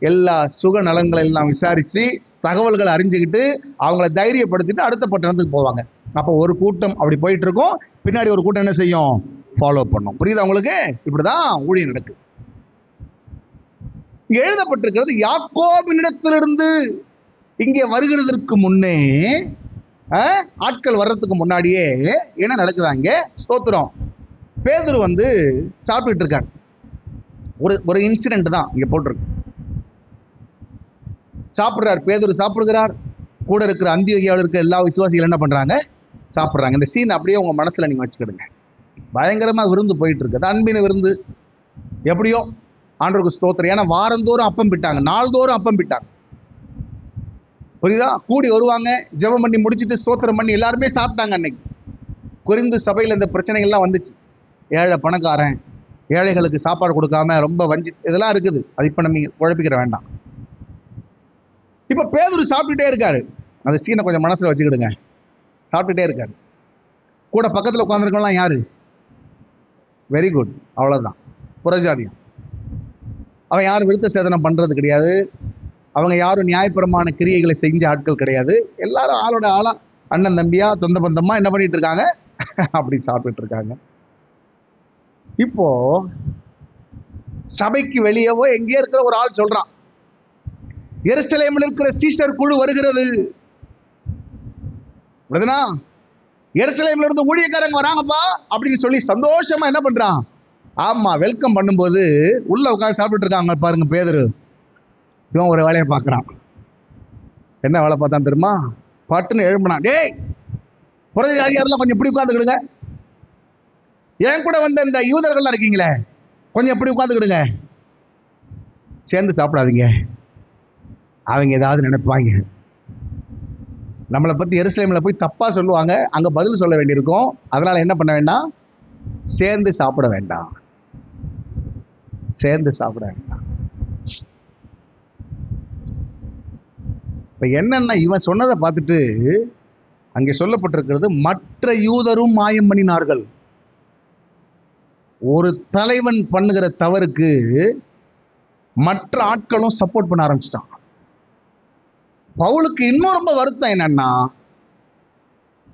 எல்லா சுக நலன்களை எல்லாம் விசாரிச்சு தகவல்களை அறிஞ்சுக்கிட்டு அவங்கள தைரியப்படுத்திட்டு அடுத்த பட்டணத்துக்கு போவாங்க. அப்போ ஒரு கூட்டம் அப்படி போயிட்டு இருக்கும், பின்னாடி ஒரு கூட்டம் என்ன செய்யும்? ஃபாலோ பண்ணும். புரியுதா உங்களுக்கு? இப்படிதான் ஊழியம் நடக்குது. எழுதப்பட்டிருக்கிறது யாக்கோபினிடத்திலிருந்து இங்கே வருகிறதற்கு முன்னே ஆட்கள் வர்றதுக்கு முன்னாடியே என்ன நடக்குதாங்க? ஸ்தோத்திரம். பேதுரு வந்து சாப்பிட்டுட்டு இருக்காரு. ஒரு இன்சிடென்ட் தான் இங்க போட்டிருக்கு. சாப்பிடுறார், பேதுரு சாப்பிடுகிறார். கூட இருக்கிற அந்தியோகியாவில் இருக்கிற எல்லா விசுவாசிகள் என்ன பண்றாங்க? சாப்பிடுறாங்க. இந்த சீன் அப்படியே உங்க மனசுல நீங்க வச்சுக்கிடுங்க. பயங்கரமா விருந்து போயிட்டு இருக்கு, அன்பின விருந்து. எப்படியோ ஆண்டவருக்கு ஸ்தோத்திரம். ஏன்னா வாரந்தோறும் அப்பம் பிட்டாங்க, நாள்தோறும் அப்பம் பிட்டாங்க. புரியுதா? கூடி வருவாங்க, ஜெபம் பண்ணி முடிச்சுட்டு ஸ்தோத்திரம் பண்ணி எல்லாருமே சாப்பிட்டாங்க. அன்னைக்கு கொரிந்து சபையில் இந்த பிரச்சனைகள்லாம் வந்துச்சு. ஏழை பணக்காரன், ஏழைகளுக்கு சாப்பாடு கொடுக்காம ரொம்ப வஞ்சி, இதெல்லாம் இருக்குது. அது இப்ப நம்ம குழப்பிக்கிற வேண்டாம். இப்ப பேதுரு சாப்பிட்டுட்டே இருக்காரு. அந்த சீனை கொஞ்சம் மனசுல வச்சுக்கிடுங்க. சாப்பிட்டுட்டே இருக்காரு. கூட பக்கத்துல உட்காந்துருக்கலாம் யாரு? வெரி குட், அவ்வளவுதான், புறஜாதியம். அவன் யாரும் விருத்த சேதனம் பண்றது கிடையாது. அவங்க யாரும் நியாயபரமான கிரியைகளை செஞ்ச ஆட்கள் கிடையாது. எல்லாரும் ஆளோட ஆளா, அண்ணன் தம்பியா, சொந்த பந்தமா என்ன பண்ணிட்டு இருக்காங்க? அப்படி சாப்பிட்டு இருக்காங்க. இப்போ சபைக்கு வெளியவோ எங்கேயோ இருக்கிற ஒரு ஆள் சொல்றான், எருசலேமில் இருக்கிற சீஷர் குழு வருகிறது. எருசலேம்ல இருந்து ஊழியக்காரங்க வராங்கப்பா அப்படின்னு சொல்லி சந்தோஷமா என்ன பண்றான்? ஆமா, வெல்கம் பண்ணும்போது உள்ள உட்காந்து சாப்பிட்டு இருக்காங்க பாருங்க பேதுரு. இவன் ஒரு வேலையை பார்க்கறான். என்ன வேலை பார்த்தான் தெரியுமா? பட்டுன்னு எழுப்பினான், டேய் புறஜாதியாரெல்லாம் கொஞ்சம் எப்படி உட்காந்துக்கிடுங்க, என் கூட வந்த இந்த யூதர்கள்லாம் இருக்கீங்களே கொஞ்சம் எப்படி உட்காந்துக்கிடுங்க, சேர்ந்து சாப்பிடாதீங்க, அவங்க ஏதாவது நினைப்பாங்க, நம்மளை பத்தி எருசலேம்ல போய் தப்பா சொல்லுவாங்க, அங்க பதில் சொல்ல வேண்டியிருக்கும். அதனால என்ன பண்ண வேண்டாம்? சேர்ந்து சாப்பிட வேண்டாம், சேர்ந்து சாப்பிட வேண்டாம். இப்ப என்னன்னா, இவன் சொன்னதை பார்த்துட்டு அங்கே சொல்லப்பட்டிருக்கிறது, மற்ற யூதரும் மாயம் பண்ணினார்கள். ஒரு தலைவன் பண்ணுகிற தவறுக்கு மற்ற ஆட்களும் சப்போர்ட் பண்ண ஆரம்பிச்சிட்டான். பவுலுக்கு இன்னும் ரொம்ப வருத்தம் என்னன்னா,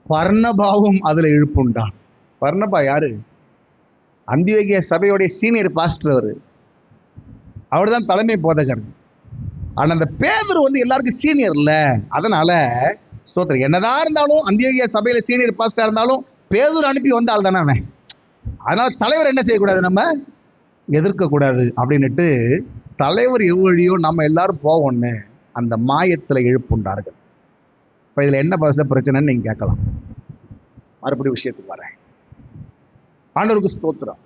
பர்னபாவும் அதுல இழுப்புண்டான். பர்னபா யாரு? அந்தியோகிய சபையோடைய சீனியர் பாஸ்டர். அவர் தான் தலைமை போதகர். ஆனா அந்த பேதுரு வந்து எல்லாருக்கும் சீனியர் இல்ல. அதனால ஸ்தோத்திரம், என்னதான் இருந்தாலும் அந்தியோகிய சபையில சீனியர் பாஸ்டர் இருந்தாலும் பேதுரு அனுப்பி வந்த ஆள் தானே அவன். அதனால தலைவர் என்ன செய்யக்கூடாது? நம்ம எதிர்க்க கூடாது அப்படின்னுட்டு தலைவர் எவ்வழியோ நம்ம எல்லாரும் போவோம்னு அந்த மாயத்துல எழுப்புண்டார்கள். இப்ப இதுல என்ன பிரச்சனைன்னு நீங்க கேட்கலாம். மறுபடியும் விஷயத்துக்கு வரேன். ஆண்டவருக்கு ஸ்தோத்திரம்.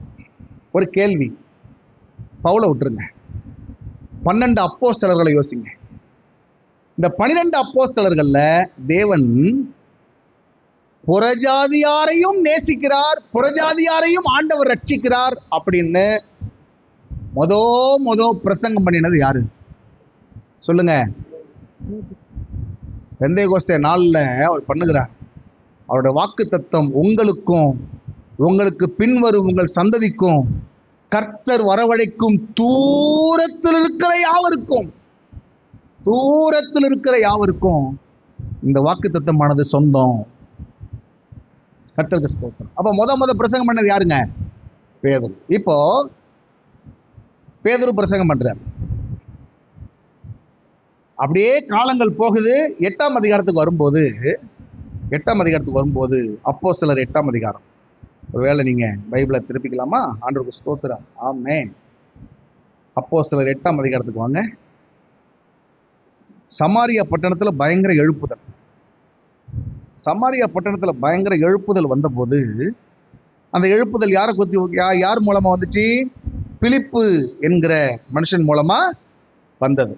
ஒரு கேள்வி, பவுலை விட்டுருங்க, 12 அப்போஸ்தலர்களை யோசிங்க. இந்த 12 அப்போஸ்தலர்கள்ல தேவன் புறஜாதியாரையும் நேசிக்கிறார், புறஜாதியாரையும் ஆண்டவர் ரட்சிக்கிறார் அப்படின்னு மொத பிரசங்கம் பண்ணினது யாரு சொல்லுங்க? பெந்தேகோஸ்தே நாள்ல அவர் பண்ணுகிறார். அவருடைய வாக்கு தத்தம் உங்களுக்கும் உங்களுக்கு பின்வரும் உங்கள் சந்ததிக்கும் கர்த்தர் வரவழைக்கும் தூரத்தில் இருக்கிற யாவருக்கும், தூரத்தில் இருக்கிற யாவருக்கும் இந்த வாக்கு தத்தமானது சொந்தம். கர்த்தருக்கு ஸ்தோத்திரம். அப்ப முத பிரசங்கம் பண்ணது யாருங்க? பேதுரு. இப்போ பேதுரு பிரசங்கம் பண்றார். அப்படியே காலங்கள் போகுது. 8ஆம் அதிகாரத்துக்கு வரும்போது அப்போஸ்தலர் 8ஆம் அதிகாரம். ஒருவேளை நீங்க பைபிளை திருப்பிக்கலாமா? ஆண்டவருக்கு ஸ்தோத்திரம். ஆமென். அப்போஸ்தலர் 8ஆம் அதிகாரத்துக்கு வாங்க. சமாரியா பட்டணத்துல பயங்கர எழுப்புதல். சமாரியா பட்டணத்துல பயங்கர எழுப்புதல் வந்தபோது அந்த எழுப்புதல் யார் மூலமா வந்துச்சு? பிலிப்பு என்கிற மனுஷன் மூலமா வந்தது.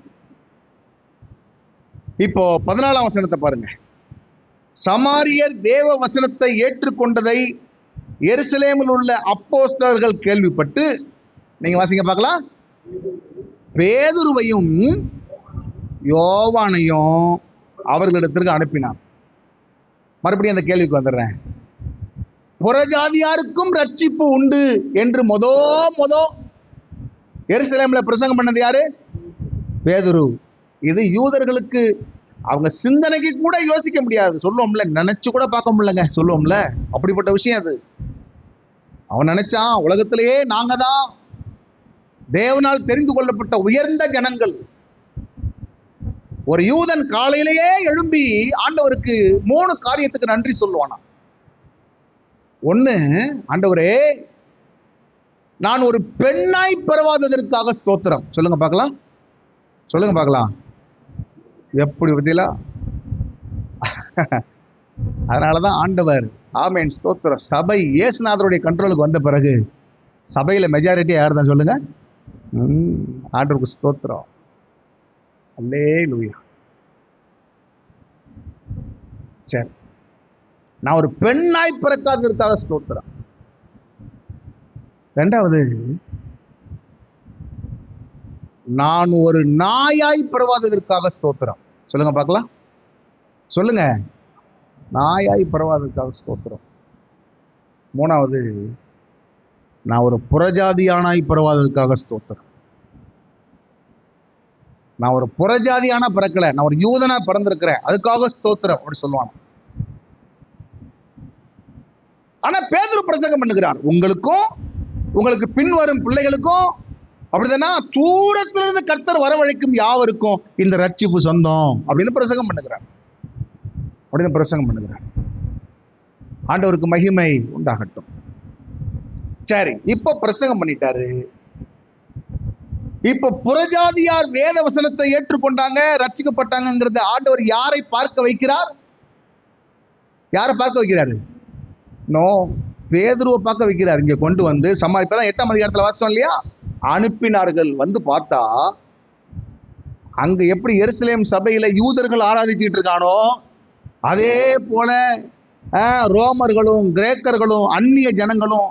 இப்போ 14ஆம் வசனத்தை பாருங்க. சமாரியர் தேவ வசனத்தை ஏற்றுக்கொண்டதை எருசலேமில் உள்ள அப்போஸ்தலர்கள் கேள்விப்பட்டு, நீங்க வாசிங்க பார்க்கலாம், பேதுருவையும் யோவானையும் அவர்களிடத்திற்கு அனுப்பினார். மறுபடியும் அந்த கேள்விக்கு வந்துடுறேன். புறஜாதியாருக்கும் ரட்சிப்பு உண்டு என்று மொத எருசலேம்ல பிரசங்கம் பண்ணது யாரு? பேதுரு. இது யூதர்களுக்கு அவங்க சிந்தனைக்கு கூட யோசிக்க முடியாது. சொல்லுவோம்ல, நினைச்சு கூட பார்க்க முடியலங்க, சொல்லுவோம்ல, அப்படிப்பட்ட விஷயம் அது. அவன் நினைச்சான், உலகத்திலேயே நாங்க தான் தேவனால் தெரிந்து கொள்ளப்பட்ட உயர்ந்த ஜனங்கள், ஒரு யூதன் காலையிலேயே எழும்பி ஆண்டவருக்கு 3 காரியத்துக்கு நன்றி சொல்லுவானா. ஒண்ணு, ஆண்டவரே நான் ஒரு பெண்ணாய் பிறவாததற்காக ஸ்தோத்திரம். சொல்லுங்க பார்க்கலாம், சொல்லுங்க பார்க்கலாம். எப்படி பத்தியலா? அதனாலதான் ஆண்டவர் ஆமேன் ஸ்தோத்திரம் சபை இயேசுநாதருடைய கண்ட்ரோலுக்கு வந்த பிறகு சபையில மெஜாரிட்டி யார் தான் சொல்லுங்க? ஆண்டவருக்கு ஸ்தோத்திரம். அல்லேலூயா. சரி, நான் ஒரு பெண்ணாய் பிறக்காததற்காக ஸ்தோத்திரம். ரெண்டாவது, நான் ஒரு நாயாய் பிறவாததற்காக ஸ்தோத்திரம். சொல்லுங்க பார்க்கலாம், சொல்லுங்க. நாயாய் பிறவாததற்காக ஸ்தோத்திரம். மூணாவது, நான் ஒரு புறஜாதியானாய் பிறவாததற்காக ஸ்தோத்திரம். நான் ஒரு புறஜாதியான பிறக்கல, நான் ஒரு யூதனா பிறந்திருக்கிறேன், அதுக்காக ஸ்தோத்திரம் அப்படி சொல்லுவாங்க. ஆனா பேதுரு பிரசங்கம் பண்ணுகிறார், உங்களுக்கும் உங்களுக்கு பின்வரும் பிள்ளைகளுக்கும் அப்படிதானா தூரத்திலிருந்து கர்த்தர் வரவழைக்கும் யாவருக்கும் இந்த ரட்சிப்பு சொந்தம் அப்படின்னு பிரசங்கம் பண்ணுகிறார். அப்படின்னு பிரசங்கம் பண்ணுகிறார். ஆண்டவருக்கு மகிமை உண்டாகட்டும். சரி, இப்ப பிரசங்கம் பண்ணிட்டாரு. இப்ப புறஜாதியார் வேத வசனத்தை ஏற்றுக்கொண்டாங்க, ரட்சிக்கப்பட்டாங்கிறத ஆண்டவர் யாரை பார்க்க வைக்கிறார்? யாரை பார்க்க வைக்கிறாரு? நோ, பேதுருவை பார்க்க வைக்கிறார். இங்க கொண்டு வந்து இப்பதான் 8ஆம் அதிகாரத்துல வாசிச்சோம் இல்லையா? அனுப்பினார்கள். வந்து பார்த்தா அங்க எப்படி எருசலேம் சபையில யூதர்கள் ஆராதிச்சுட்டு இருக்கானோ அதே போல ரோமர்களும் கிரேக்கர்களும் அந்நிய ஜனங்களும்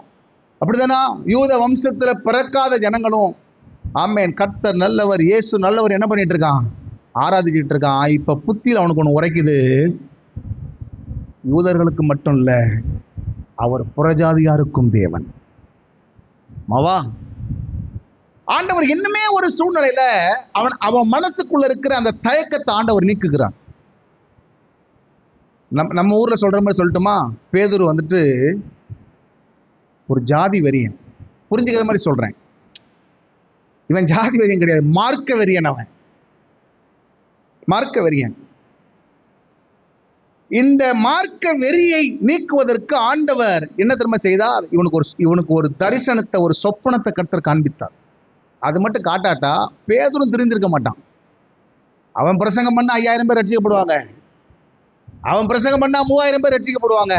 அப்படிதானா யூத வம்சத்துல பிறக்காத ஜனங்களும் ஆமேன் கர்த்தர் நல்லவர், இயேசு நல்லவர் என்ன பண்ணிட்டு இருக்கான்? ஆராதிச்சுட்டு இருக்கான். இப்ப புத்தியில் அவனுக்கு ஒண்ணு உரைக்குது, யூதர்களுக்கு மட்டும் இல்ல, அவர் புறஜாதியாருக்கும் தேவன். மாவா ஆண்டவர் இன்னுமே ஒரு சூழ்நிலையில அவன் மனசுக்குள்ள இருக்கிற அந்த தயக்கத்தை ஆண்டவர் நீக்குகிறான். நம்ம ஊர்ல சொல்ற மாதிரி சொல்லட்டுமா? பேதுரு வந்துட்டு ஒரு ஜாதி வெறியன். புரிஞ்சுக்கிற மாதிரி சொல்றேன். இவன் ஜாதி வெறியன் கிடையாது, மார்க்க வெறியன். அவன் மார்க்க வெறியன். இந்த மார்க்க வெறியை நீக்குவதற்கு ஆண்டவர் என்ன தெரியுமா செய்தார்? இவனுக்கு ஒரு தரிசனத்தை, ஒரு சொப்பனத்தை கர்த்தர் காண்பித்தார். அது மட்டும் காட்டாட்டா பேதுரும் தெரிஞ்சிருக்க மாட்டான். அவன் பிரசங்கம் பண்ண 5000 பேர் ரட்சிக்கப்படுவாங்க, அவன் பிரசங்கம் பண்ணா 3000 பேர் ரட்சிக்கப்படுவாங்க.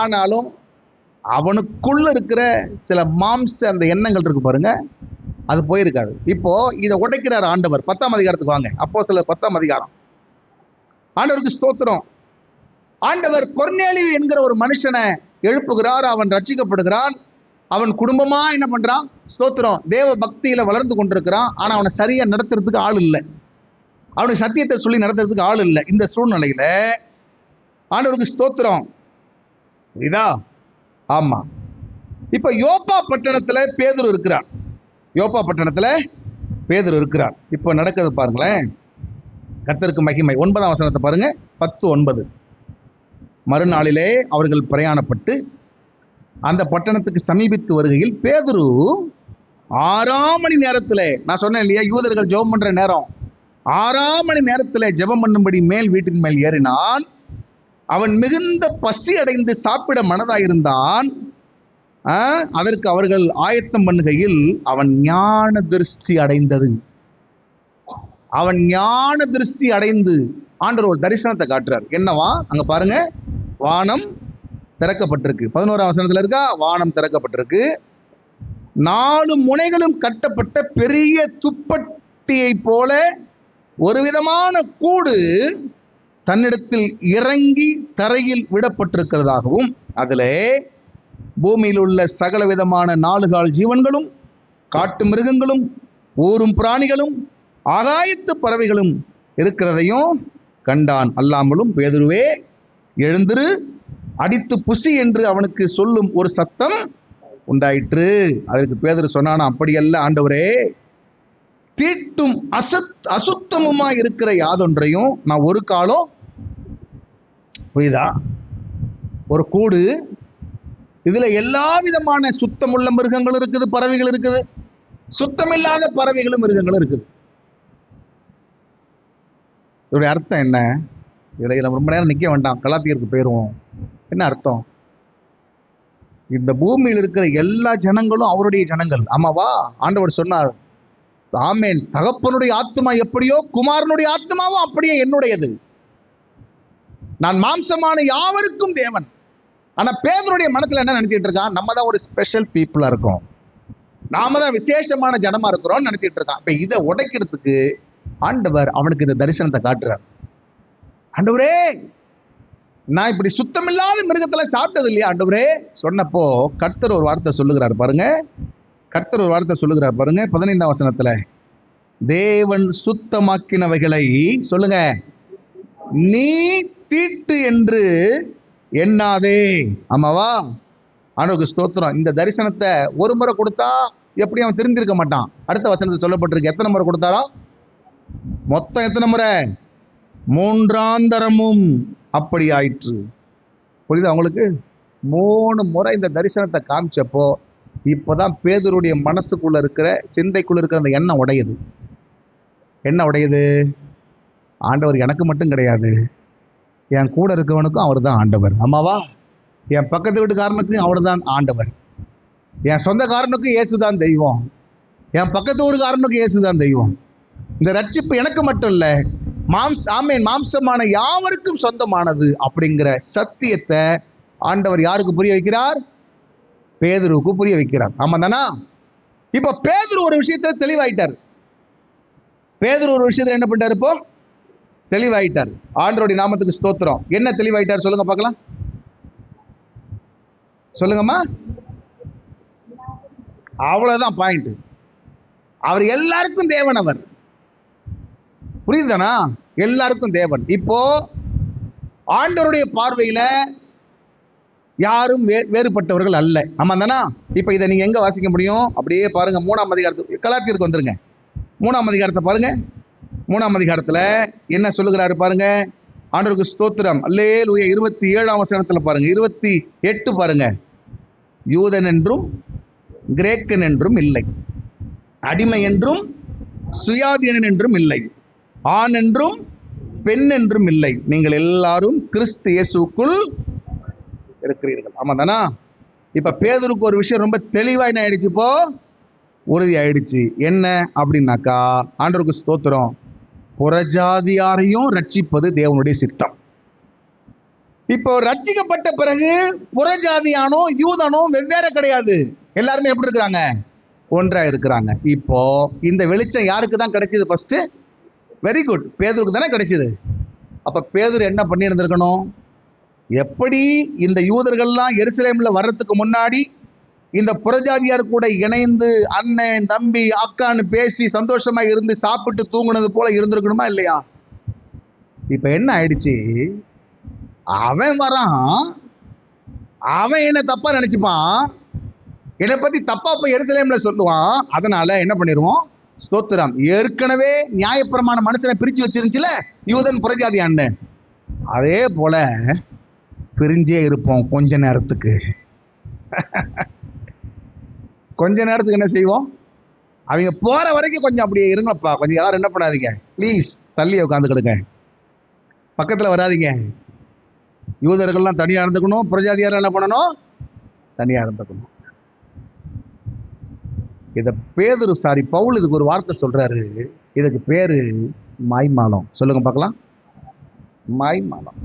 ஆனாலும் அவனுக்குள்ள இருக்கிற சில மாம்ச அந்த எண்ணங்கள் இருக்கு பாருங்க, அது போயிருக்காது. இப்போ இதை உடைக்கிறார் ஆண்டவர். 10ஆம் அதிகாரத்துக்கு வாங்க. அப்போஸ்தலர் 10ஆம் அதிகாரம். ஆண்டவருக்கு ஸ்தோத்திரம். ஆண்டவர் கொர்நேலியு என்கிற ஒரு மனுஷனை எழுப்புகிறார். அவன் ரட்சிக்கப்படுகிறான். அவன் குடும்பமா என்ன பண்றான்? ஸ்தோத்திரம், தேவ பக்தியில வளர்ந்து கொண்டிருக்கிறான். ஆனா அவனை சரியா நடத்துறதுக்கு ஆள் இல்லை, அவனுக்கு சத்தியத்தை சொல்லி நடத்துறதுக்கு ஆள் இல்லை. இந்த சூழ்நிலையில ஆண்டவருக்கு ஸ்தோத்திரம். இதா ஆமா. இப்ப யோப்பா பட்டணத்துல பேதுரு இருக்கிறார். யோப்பா பட்டணத்துல பேதுரு இருக்கிறார். இப்ப நடக்கிறது பாருங்களேன். கர்த்தருக்கு மகிமை. 9ஆம் வசனத்தை பாருங்க. 10:9. மறுநாளிலே அவர்கள் பிரயாணப்பட்டு அந்த பட்டணத்துக்கு சமீபித்து வருகையில் பேதுரு 6ஆம் மணி நேரத்துல, நான் சொன்னேன் இல்லையா யூதர்கள் ஜெபம் பண்ற நேரம், 6ஆம் மணி நேரத்துல ஜெபம் பண்ணும்படி மேல் வீட்டின் மேல் ஏறினான். அவன் மிகுந்த பசி அடைந்து சாப்பிட மனதாயிருந்தான். அதற்கு அவர்கள் ஆயத்தம் பண்ணுகையில் அவன் ஞான திருஷ்டி அடைந்தது. அவன் ஞான திருஷ்டி அடைந்து ஆண்டவர் ஒரு தரிசனத்தை காட்டுறார். என்னவா? அங்க பாருங்க, வானம் திறக்கப்பட்டிருக்கு. 11ஆம் வசனத்துல இருக்கா? வானம் திறக்கப்பட்டிருக்கு. 4 முனைகளும் கட்டப்பட்ட பெரிய துப்பட்டியை போல ஒரு விதமான கூடு தன்னிடத்தில் இறங்கி தரையில் விடப்பட்டிருக்கிறதாகவும் அதிலே பூமியில் உள்ள சகல விதமான 4 கால் ஜீவன்களும் காட்டு மிருகங்களும் ஊரும் பிராணிகளும் ஆகாயத்து பறவைகளும் இருக்கிறதையும் கண்டான். அல்லாமலும் பேதுருவே எழுந்திரு, அடித்து புசி என்று அவனுக்கு சொல்லும் ஒரு சத்தம் உண்டாயிற்று. அதற்கு பேதுரு சொன்னானா, அப்படியல்ல ஆண்டவரே, தீட்டும் அசுத்தமுமா இருக்கிற யாதொன்றையும் நான் ஒரு காலம், புரியுதா, ஒரு கூடு, இதுல எல்லா விதமான சுத்தமுள்ள மிருகங்களும் இருக்குது, பறவைகள் இருக்குது, சுத்தமில்லாத பறவைகளும் மிருகங்களும் இருக்குது. இதோடைய அர்த்தம் என்ன? இதில் ரொம்ப நேரம் நிற்க வேண்டாம், கலாத்தியருக்கு போயிடுவோம். என்ன அர்த்தம்? இந்த பூமியில் இருக்கிற எல்லா ஜனங்களும் அவருடைய ஜனங்கள். ஆமாவா? ஆண்டவர் சொன்னார், ஆமேன், தகப்பனுடைய ஆத்மா எப்படியோ குமாரனுடைய ஆத்மாவும் அப்படியே என்னுடையது. நான் மாம்சமான யாவருக்கும் தேவன். ஆனா பேதுருடைய மனசுல என்ன நினைச்சிட்டு இருக்கான்? நம்ம தான் ஒரு ஸ்பெஷல் பீப்புளா இருக்கோம், நாம தான் விசேஷமான ஜனமா இருக்கிறோம் நினைச்சிட்டு இருக்கான். இப்ப இதை உடைக்கிறதுக்கு ஆண்டவர் அவனுக்கு இந்த தரிசனத்தை காட்டுறார். ஆண்டவரே, நான் இப்படி சுத்தமில்லாத மிருகத்துல சாப்பிட்டது இல்லையா ஆண்டவரே சொன்னப்போ கர்த்தர் ஒரு வார்த்தை சொல்லுகிறார் பாருங்க. கர்த்தர் ஒரு வார்த்தை சொல்லுகிறார் பாருங்க 15ஆம் வசனத்துல. தேவன் சுத்தமாக்கினவைகளை சொல்லுங்க நீ தீட்டு என்று எண்ணாதே. ஆமாவா? ஆண்டவருக்கு ஸ்தோத்திரம். இந்த தரிசனத்தை ஒரு முறை கொடுத்தா எப்படி அவன் தெரிஞ்சிருக்க மாட்டான். அடுத்த வசனத்தை சொல்லப்பட்டிருக்கு, எத்தனை முறை கொடுத்தாரோ? மொத்தம் எத்தனை முறை? 3ஆம் தரமும் அப்படி ஆயிற்று. புரியுது அவங்களுக்கு? 3 முறை இந்த தரிசனத்தை காமிச்சப்போ இப்போதான் பேதுருடைய மனசுக்குள்ள இருக்கிற, சிந்தைக்குள்ள இருக்கிற அந்த எண்ணம் உடையுது. என்ன உடையுது? ஆண்டவர் எனக்கு மட்டும் கிடையாது, என் கூட இருக்கவனுக்கும் அவர் தான் ஆண்டவர். ஆமாவா? என் பக்கத்து வீட்டுக்காரனுக்கும் அவர் தான் ஆண்டவர், என் சொந்தக்காரனுக்கும் இயேசுதான் தெய்வம், என் பக்கத்து ஊருக்காரனுக்கும் இயேசுதான் தெய்வம். இந்த ரட்சிப்பு எனக்கு மட்டும் இல்லை, மாம்சமான யாவருக்கும் சொந்தமானது அப்படிங்கிற சத்தியத்தை ஆண்டவர் யாருக்கு புரிய வைக்கிறார்? பேதுருவுக்கு புரிய வைக்கிறார். ஆமா தானா? இப்ப பேதுரு ஒரு விஷயத்துல தெளிவாயிட்டார். பேதுரு ஒரு விஷயத்துல என்ன பண்ணிட்டாரு? இப்போ தெளிவாயிட்டார். ஆண்டவருடைய நாமத்துக்கு ஸ்தோத்திரம். என்ன தெளிவாயிட்டார் சொல்லுங்க பார்க்கலாம், சொல்லுங்கம்மா. அவ்வளவுதான் பாயிண்ட். அவர் எல்லாருக்கும் தேவன். அவர் புரியுதுதானா? எல்லாருக்கும் தேவன். இப்போ ஆண்டவருடைய பார்வையில யாரும் வேறுபட்டவர்கள் அல்ல. ஆமா தானா? இப்ப இதை நீங்க எங்க வாசிக்க முடியும்? அப்படியே பாருங்க, 3ஆம் அதிகாரத்துக்கு, கலாத்தியருக்கு வந்துருங்க. 3ஆம் அதிகாரத்தை பாருங்க. 3ஆம் அதிகாரத்துல என்ன சொல்லுகிறாரு பாருங்க. ஆண்டவருக்கு ஸ்தோத்திரம். அல்லேலூயா. 27ஆம் வசனத்துல பாருங்க, 28 பாருங்க. யூதன் என்றும் கிரேக்கன் என்றும் இல்லை, அடிமை என்றும் சுயாதீனன் என்றும் இல்லை, ஆண் என்றும் பெண் என்றும் இல்லை, நீங்கள் எல்லாரும் கிறிஸ்து இயேசுக்குள் இருக்கிறீர்கள். ஆமா தானா? இப்ப பேதுருக்கு ஒரு விஷயம் ரொம்ப தெளிவா என்ன ஆயிடுச்சு? இப்போ உறுதி ஆயிடுச்சு. என்ன அப்படின்னாக்கா, ஆண்டவருக்கு ஸ்தோத்திரம், புறஜாதியாரையும் ரட்சிப்பது தேவனுடைய சித்தம். இப்போ ரட்சிக்கப்பட்ட பிறகு புறஜாதியானோ யூதனோ வெவ்வேறு கிடையாது, எல்லாருமே எப்படி இருக்கிறாங்க? ஒன்றா இருக்கிறாங்க. இப்போ இந்த வெளிச்சம் யாருக்கு தான் கிடைச்சது? ஃபர்ஸ்ட் வெரி குட், பேதுருக்கு தானே கிடைச்சது. அப்ப பேதுரு என்ன பண்ணி இருந்திருக்கணும்? எப்படி இந்த யூதர்கள்லாம் எருசலேம்ல வர்றதுக்கு முன்னாடி இந்த புறஜாதியார் கூட இணைந்து அண்ணன் தம்பி அக்கான்னு பேசி சந்தோஷமா இருந்து சாப்பிட்டு தூங்குனது போல இருந்திருக்கணுமா இல்லையா? இப்ப என்ன ஆயிடுச்சு? அவன் வரான், அவன் என்ன தப்பா நினைச்சுப்பான், என்னை பத்தி தப்பா போய் எருசலேம்ல சொல்லுவான். அதனால என்ன பண்ணிடுவோம்? ஸ்தோத்திரம், ஏற்கனவே நியாயப்பிரமாண மனுஷனை பிரிச்சு வச்சிருந்துச்சுல யூதன் புறஜாதியான்னு, அதே போல பிரிஞ்சே இருப்போம் கொஞ்ச நேரத்துக்கு. கொஞ்ச நேரத்துக்கு என்ன செய்வோம்? அவங்க போற வரைக்கும் கொஞ்சம் அப்படியே இருங்கப்பா, கொஞ்சம் யாரும் என்ன பண்ணாதீங்க ப்ளீஸ், தள்ளி உட்காந்து கிடுங்க, பக்கத்துல வராதிங்க. யூதர்கள்லாம் தனியா இருந்துக்கணும், புறஜாதியார் என்ன பண்ணணும்? தனியா இருந்துக்கணும். இத பேதுரு பவுல் இதுக்கு ஒரு வார்த்தை சொல்றாரு. இதுக்கு பேரு மாய்மாலம். சொல்லுங்க பார்க்கலாம், மாய்மாலம்.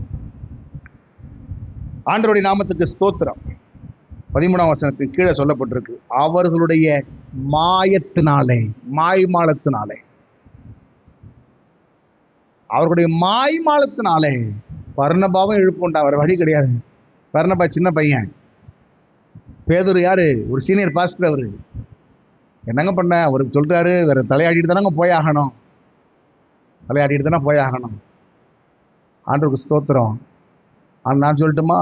ஆண்டவருடைய நாமத்துக்கு ஸ்தோத்திரம். 13ஆம் வசனத்துக்கு கீழே சொல்லப்பட்டிருக்கு, அவர்களுடைய மாயத்தினாலே, மாய்மாலத்தினாலே, அவர்களுடைய மாய்மாலத்தினாலே பர்னபாவும் எழுப்புண்டா. அவர் வழி கிடையாது. பர்னபா சின்ன பையன், பேதுரு யாரு? ஒரு சீனியர் பாஸ்டர். அவரு என்னங்க பண்ண? அவருக்கு சொல்றாரு, வேற தலையாடிட்டு தானங்க போயாகணும், தலையாடிட்டு தானே போயாகணும். ஆண்டவருக்கு ஸ்தோத்திரம். நான் சொல்லட்டுமா,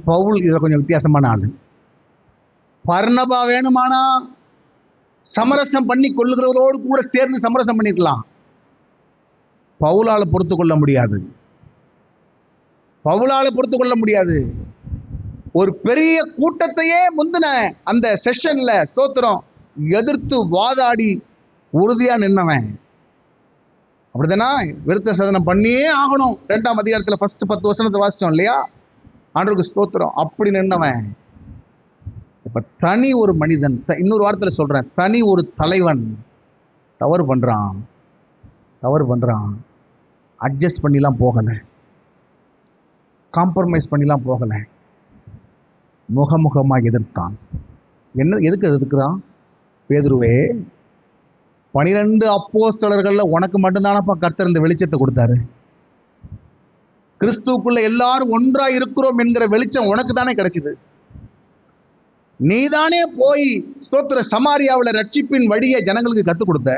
பவுல் இதுல கொஞ்சம் வித்தியாசமான ஆளு. பர்னபா வேணுமானா சமரசம் பண்ணி கொள்ளுகிறவரோடு கூட சேர்ந்து சமரசம் பண்ணிக்கலாம். பவுலால பொறுத்து கொள்ள முடியாது, பவுலால பொறுத்து கொள்ள முடியாது. ஒரு பெரிய கூட்டத்தையே முந்தின அந்த செஷன்ல ஸ்தோத்திரம் எதிர்த்து வாதாடி உறுதியா நின்னவன். அப்படிதானா? விருத்த சேதனம் பண்ணியே ஆகணும். 2ஆம் அதிகாரத்துல ஃபர்ஸ்ட் 10 வசனத்தை வாசிச்சோம் இல்லையா? ஆண்டவருக்கு ஸ்தோத்திரம். அப்படி நின்னவன் இப்ப தனி ஒரு மனிதன், இன்னொரு வார்த்தையில சொல்றேன், தனி ஒரு தலைவன் தவறு பண்றான், அட்ஜஸ்ட் பண்ணிலாம் போகல, காம்ப்ரமைஸ் பண்ணிலாம் போகல, முகமுகமாக எதிர்த்தான். எதுக்கு எதிர்க்கிறான்? பேதுருவே, 12 அப்போஸ்தலர்கள்ல உனக்கு மட்டும்தானப்பா கர்த்தர் இந்த வெளிச்சத்தை கொடுத்தாரு. கிறிஸ்துவுக்குள்ள எல்லாரும் ஒன்றா இருக்கிறோம் என்கிற வெளிச்சம் உனக்கு தானே கிடைச்சது. நீதானே போய் ஸ்தோத்திர சமாரியாவில் ரட்சிப்பின் வழியை ஜனங்களுக்கு கற்றுக் கொடுத்த.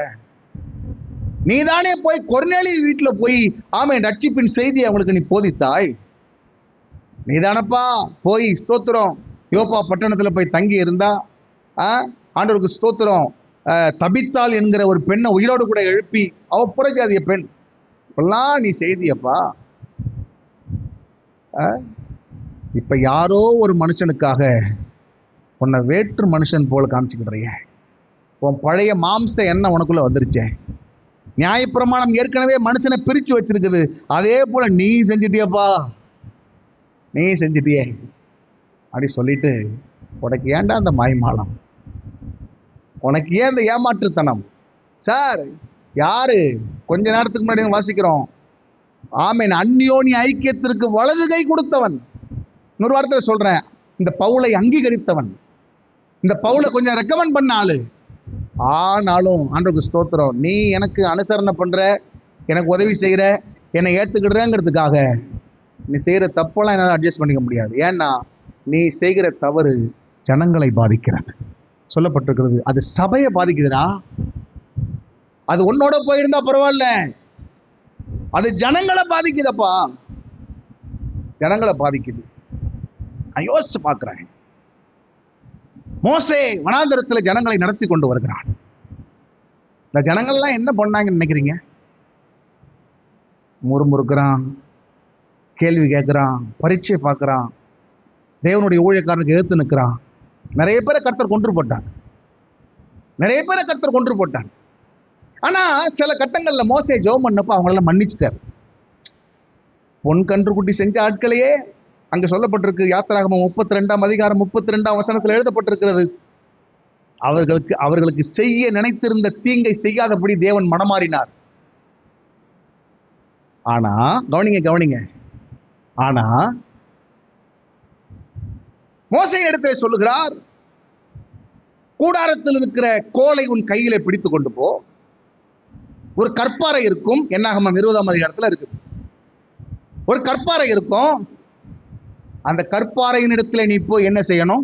நீதானே போய் கொர்நேலியு வீட்டுல போய் ஆமென் ரட்சிப்பின் செய்தியை அவங்களுக்கு நீ போதித்தாய். நீதானப்பா போய் ஸ்தோத்திரம் யோப்பா பட்டணத்துல போய் தங்கி இருந்தா ஆண்டவருக்கு ஸ்தோத்திரம் தபித்தாள் என்கிற ஒரு பெண்ணை உயிரோடு கூட எழுப்பி அவ புறஜாதிய பெண், இப்பெல்லாம் நீ செய்தியப்பா. இப்ப யாரோ ஒரு மனுஷனுக்காக உன்னை வேற்று மனுஷன் போல காமிச்சுக்கிடுறிய. உன் பழைய மாம்ச எண்ணம் உனக்குள்ள வந்துருச்சே. நியாயப்பிரமாணம் ஏற்கனவே மனுஷனை பிரிச்சு வச்சிருக்குது. அதே போல நீ செஞ்சிட்டியப்பா, நீ செஞ்சிட்டியே அப்படி சொல்லிட்டு, உனக்கு ஏன்டா அந்த மாய்மாலம், உனக்கு ஏன் இந்த ஏமாற்றுத்தனம்? சார் யாரு கொஞ்ச நேரத்துக்கு முன்னாடி வாசிக்கிறோம், ஆமென் அந்யோனி ஐக்கியத்திற்கு வலது கை கொடுத்தவன். இன்னொரு வார்த்தையில சொல்றேன், இந்த பவுலை அங்கீகரித்தவன், இந்த பவுலை கொஞ்சம் ரெக்கமெண்ட் பண்ண ஆளு. ஆனாலும் ஆண்டவருக்கு ஸ்தோத்திரம், நீ எனக்கு அனுசரணை பண்ற, எனக்கு உதவி செய்யற, என்னை ஏத்துக்கிடுறேங்கிறதுக்காக நீ செய்யற தப்பெல்லாம் என்னால் அட்ஜஸ்ட் பண்ணிக்க முடியாது. ஏன்னா நீ செய்கிற தவறு ஜனங்களை பாதிக்கிறது சொல்லப்பட்டிருக்கிறது. அது சபையை பாதிக்குதுடா. அது உன்னோட போயிருந்தா பரவாயில்ல, அது ஜனங்களை பாதிக்குதப்பா, ஜனங்களை பாதிக்குது. நான் யோசிச்சு பார்க்கிறேன், மோசே வனாந்தரத்துல ஜனங்களை நடத்தி கொண்டு வருகிறான். இந்த ஜனங்கள்லாம் என்ன பண்ணாங்கன்னு நினைக்கிறீங்க? முறுமுறுக்கிறான், கேள்வி கேட்கிறான், பரீட்சை பார்க்கிறான், தேவனுடைய ஊழியக்காரனுக்கு எதிர்த்து நிற்கிறான். நிறைய பேரை கர்த்தர் கொன்று போட்டான். ஆனா சில கட்டங்கள்ல மோசே ஜெபம் பண்ணப்ப அவங்களெல்லாம் மன்னிச்சிட்டார். பொன் கன்றுக்குட்டி செஞ்ச ஆட்களையே அங்க சொல்லப்பட்டிருக்கு. யாத்திராகமம் 32ஆம் அதிகாரம் 32ஆம் வசனத்தில் எழுதப்பட்டிருக்கிறது, அவர்களுக்கு செய்ய நினைத்திருந்த தீங்கை செய்யாதபடி தேவன் மனமாறினார். ஆனா கவனிங்க, ஆனா மோசே இடத்துல சொல்லுகிறார், கூடாரத்தில் இருக்கிற கோலை உன் கையில பிடித்து கொண்டு போ. ஒரு கற்பாறை இருக்கும், என்னாகமம் 20ஆம் அதிகாரத்துல இருக்குது. ஒரு கற்பாறை இருக்கும், அந்த கற்பாறையின் இடத்துல நீ போய் என்ன செய்யணும்?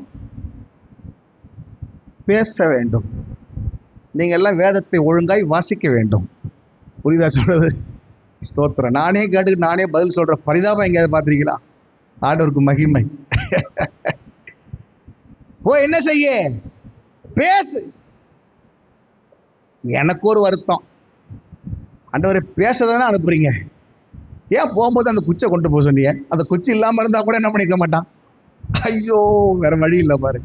பேச வேண்டும். நீங்க எல்லாம் வேதத்தை ஒழுங்காய் வாசிக்க வேண்டும். புரியுதா சொல்றது? ஸ்தோத்திரம். நானே கேட்டுக்கிட்டு நானே பதில் சொல்ற பரிதாபம் எங்கேயாவது பார்த்திருக்கீங்களா? ஆண்டவருக்கு மகிமை. போய் என்ன செய்ய? பேசு. எனக்கு ஒரு வருத்தம், ஆண்டவரை பேசதானே அனுப்புறீங்க, ஏன் போகும்போது அந்த குச்சை கொண்டு போக சொன்னீங்க? அந்த குச்சி இல்லாம இருந்தா கூட என்ன பண்ணிக்க மாட்டான்? ஐயோ வேற வழி இல்லை பாரு.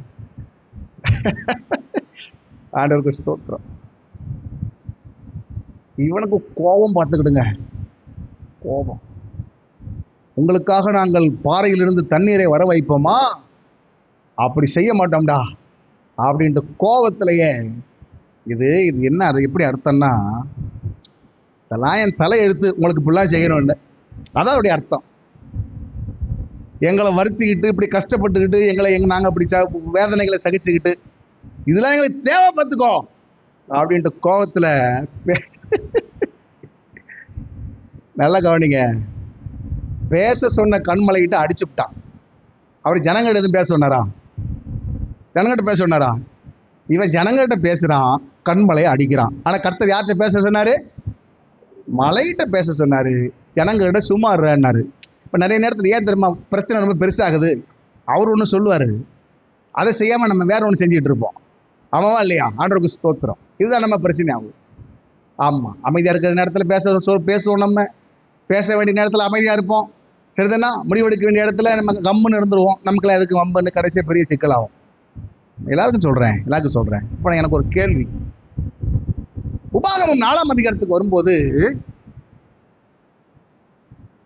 ஆண்டவருக்கு ஸ்தோத்திரம். இவனுக்கு கோபம் பார்த்துக்கிடுங்க, கோபம். உங்களுக்காக நாங்கள் பாறையிலிருந்து தண்ணீரை வர வைப்போமா? அப்படி செய்ய மாட்டோம்டா அப்படின்ட்டு கோபத்திலேயே. இது என்ன, அது எப்படி அர்த்தம்னா, இதெல்லாம் என் தலை எடுத்து உங்களுக்கு இப்படிலாம் செய்யணும்னு, அதான் அவருடைய அர்த்தம். எங்களை வருத்திக்கிட்டு இப்படி கஷ்டப்பட்டுக்கிட்டு நாங்கள் அப்படி வேதனைகளை சகிச்சுக்கிட்டு இதெல்லாம் எங்களுக்கு தேவை பார்த்துக்கோ அப்படின்ட்டு கோபத்தில் நல்லா கவனிங்க, பேச சொன்ன கண்மலைகிட்ட அடிச்சுட்டான். அவர் ஜனங்கள்ட்ட எதுவும் பேச சொன்னாரா? ஜனங்கள்ட்ட பேச சொன்னாரா? இவன் ஜனங்கள்ட்ட பேசுறான், கண்மலையை அடிக்கிறான். ஆனா கர்த்தர் யார்கிட்ட பேச சொன்னாரு? மலைகிட்ட பேச சொன்னாரு. ஜனங்கள்கிட்ட சும்மா இருன்னாரு. இப்ப நிறைய நேரத்தில் ஏன் தெரியுமா பிரச்சனை ரொம்ப பெருசாகுது? அவர் ஒன்று சொல்லுவாரு, அதை செய்யாம நம்ம வேற ஒன்று செஞ்சுட்டு இருப்போம். ஆமாவா இல்லையா? ஆண்டவருக்கு ஸ்தோத்திரம். இதுதான் நம்ம பிரச்சனை ஆகும். ஆமா, அமைதியா இருக்கிற நேரத்தில் பேசுவோம், நம்ம பேச வேண்டிய நேரத்தில் அமைதியா இருப்போம். சரிதானா? முடிவெடுக்க வேண்டிய இடத்துல நம்ம கம்முன்னு இருந்துருவோம். நமக்குலாம் எதுக்கு வம்புன்னு கடைசியாக பெரிய சிக்கலாகும். எல்லாருக்கும் சொல்றேன். இப்போ எனக்கு ஒரு கேள்வி. உபாகமம் 4ஆம் அதிகாரத்துக்கு வரும்போது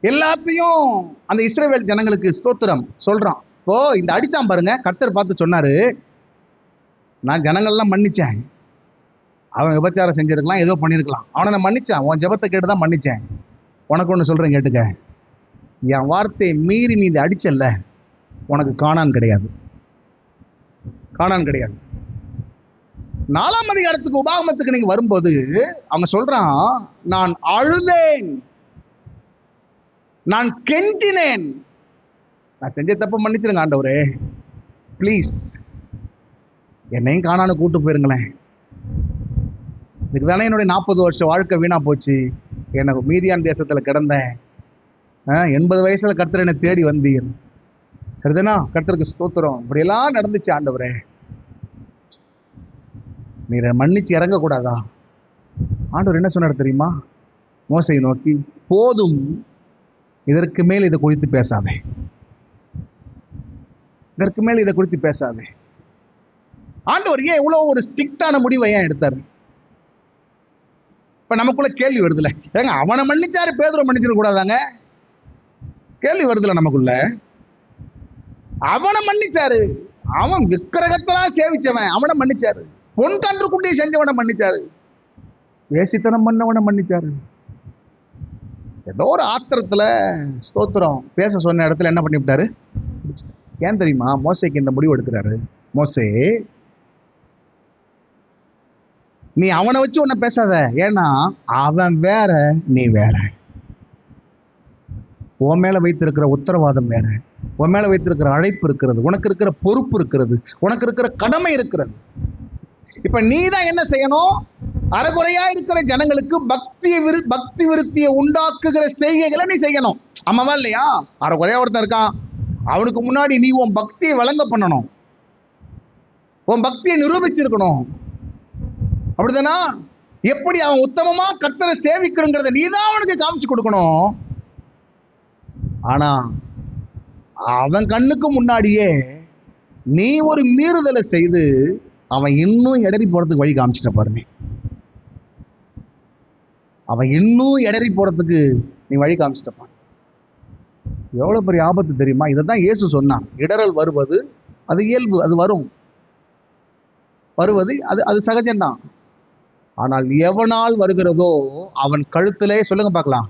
எல்லாத்தையும் அந்த இஸ்ரவேல் ஜனங்களுக்கு ஸ்தோத்திரம் சொல்றான். இப்போ இந்த அடிச்சான் பாருங்க, கர்த்தர் பார்த்து சொன்னாரு, நான் ஜனங்கள்லாம் மன்னிச்சேன். அவன் விபச்சாரம் செஞ்சிருக்கலாம், ஏதோ பண்ணியிருக்கலாம், அவனை நான் மன்னிச்சேன். உன் ஜெபத்தை கேட்டு தான் மன்னிச்சேன். உனக்கு ஒன்று சொல்றேன் கேட்டுக்க, என் வார்த்தையை மீறி நீ இதை அடிச்சல்ல, உனக்கு காணான் கிடையாது, காணான் கிடையாது. 4ஆம் அதிகாரத்துக்கு உபாகமத்துக்கு நீங்க வரும்போது அவங்க சொல்றான், நான் அழுதேன், நான் கெஞ்சினேன், நான் செஞ்ச தப்ப மன்னிச்சிருங்க ஆண்டவரே, ப்ளீஸ் என்னையும் காணான்னு கூட்டு போயிருங்களேன். இதுதானே என்னுடைய 40 வருஷ வாழ்க்கை வீணா போச்சு. எனக்கு மீதியான் தேசத்துல கிடந்தேன், 80 வயசுல கர்த்தர் என்னை தேடி வந்தீர். சரிதானா? கர்த்தருக்கு ஸ்தோத்திரம். இப்படியெல்லாம் நடந்துச்சு ஆண்டவரே, நீரை மன்னிச்சு இறங்கக்கூடாதா? ஆண்டவர் என்ன சொன்னார் தெரியுமா? மோசையை நோக்கி, போதும், இதற்கு மேல் இதை குறித்து பேசாதே, இதற்கு மேல் இதை குறித்து பேசாதே. ஆண்டவர் ஏன் இவ்வளவு ஒரு ஸ்ட்ரிக்டான முடிவை ஏன் எடுத்தாரு? இப்ப நமக்குள்ள கேள்வி வருதுல, ஏங்க அவனை மன்னிச்சாரு, பேதுருவை மன்னிச்சிட கூடாதாங்க? கேள்வி வருதுல நமக்குள்ள. அவனை மன்னிச்சாரு, அவன் விக்கிரகத்தெல்லாம் சேவிச்சவன், அவனை மன்னிச்சாரு. பொன் கன்று குட்டியை செஞ்சவனை மன்னிச்சாரு, வேசித்தனம் பண்ணவனை மன்னிச்சாரு. ஏதோ ஒரு ஆத்திரத்துல ஸ்தோத்திரம் பேச சொன்ன இடத்துல என்ன பண்ணிவிட்டாரு? ஏன் தெரியுமா மோசேக்கு இந்த முடிவு எடுக்கிறாரு? மோசே, நீ அவனை வச்சு உன்னை பேசாத, ஏன்னா அவன் வேற, நீ வேற. உன் மேல வைத்திருக்கிற உத்தரவாதம் வேற, உன் மேல வைத்திருக்கிற அழைப்பு இருக்கிறது, உனக்கு இருக்கிற பொறுப்பு இருக்கிறது, உனக்கு இருக்கிற கடமை இருக்கிறது. இப்ப நீ தான் என்ன செய்யணும்? அறகுறையா இருக்கிற ஜனங்களுக்கு பக்தி விருத்தியை உண்டாக்குகிற செய்கைகளை நீ செய்யணும். ஆமாவா இல்லையா? அறகுறையா ஒருத்தன் இருக்கான், அவனுக்கு முன்னாடி நீ உன் பக்தியை வழங்க பண்ணணும், உன் பக்தியை நிரூபிச்சிருக்கணும். அப்படிதானா? எப்படி அவன் உத்தமமா கர்த்தரை சேவிக்கணுங்கிறத நீ தான் அவனுக்கு காமிச்சு கொடுக்கணும். ஆனா அவன் கண்ணுக்கு முன்னாடியே நீ ஒரு மீறுதலை செய்து அவன் இன்னும் இடறி போறதுக்கு வழி காமிச்சிட்ட பாருங்க. அவன் இன்னும் இடறி போறதுக்கு நீ வழி காமிச்சிட்டப்பா. எவ்வளவு பெரிய ஆபத்து தெரியுமா? இதைதான் இயேசு சொன்னான். இடறல் வருவது அது இயல்பு, அது வருவது அது சகஜம்தான். ஆனால் எவனால் வருகிறதோ அவன் கழுத்திலே, சொல்லுங்க பார்க்கலாம்,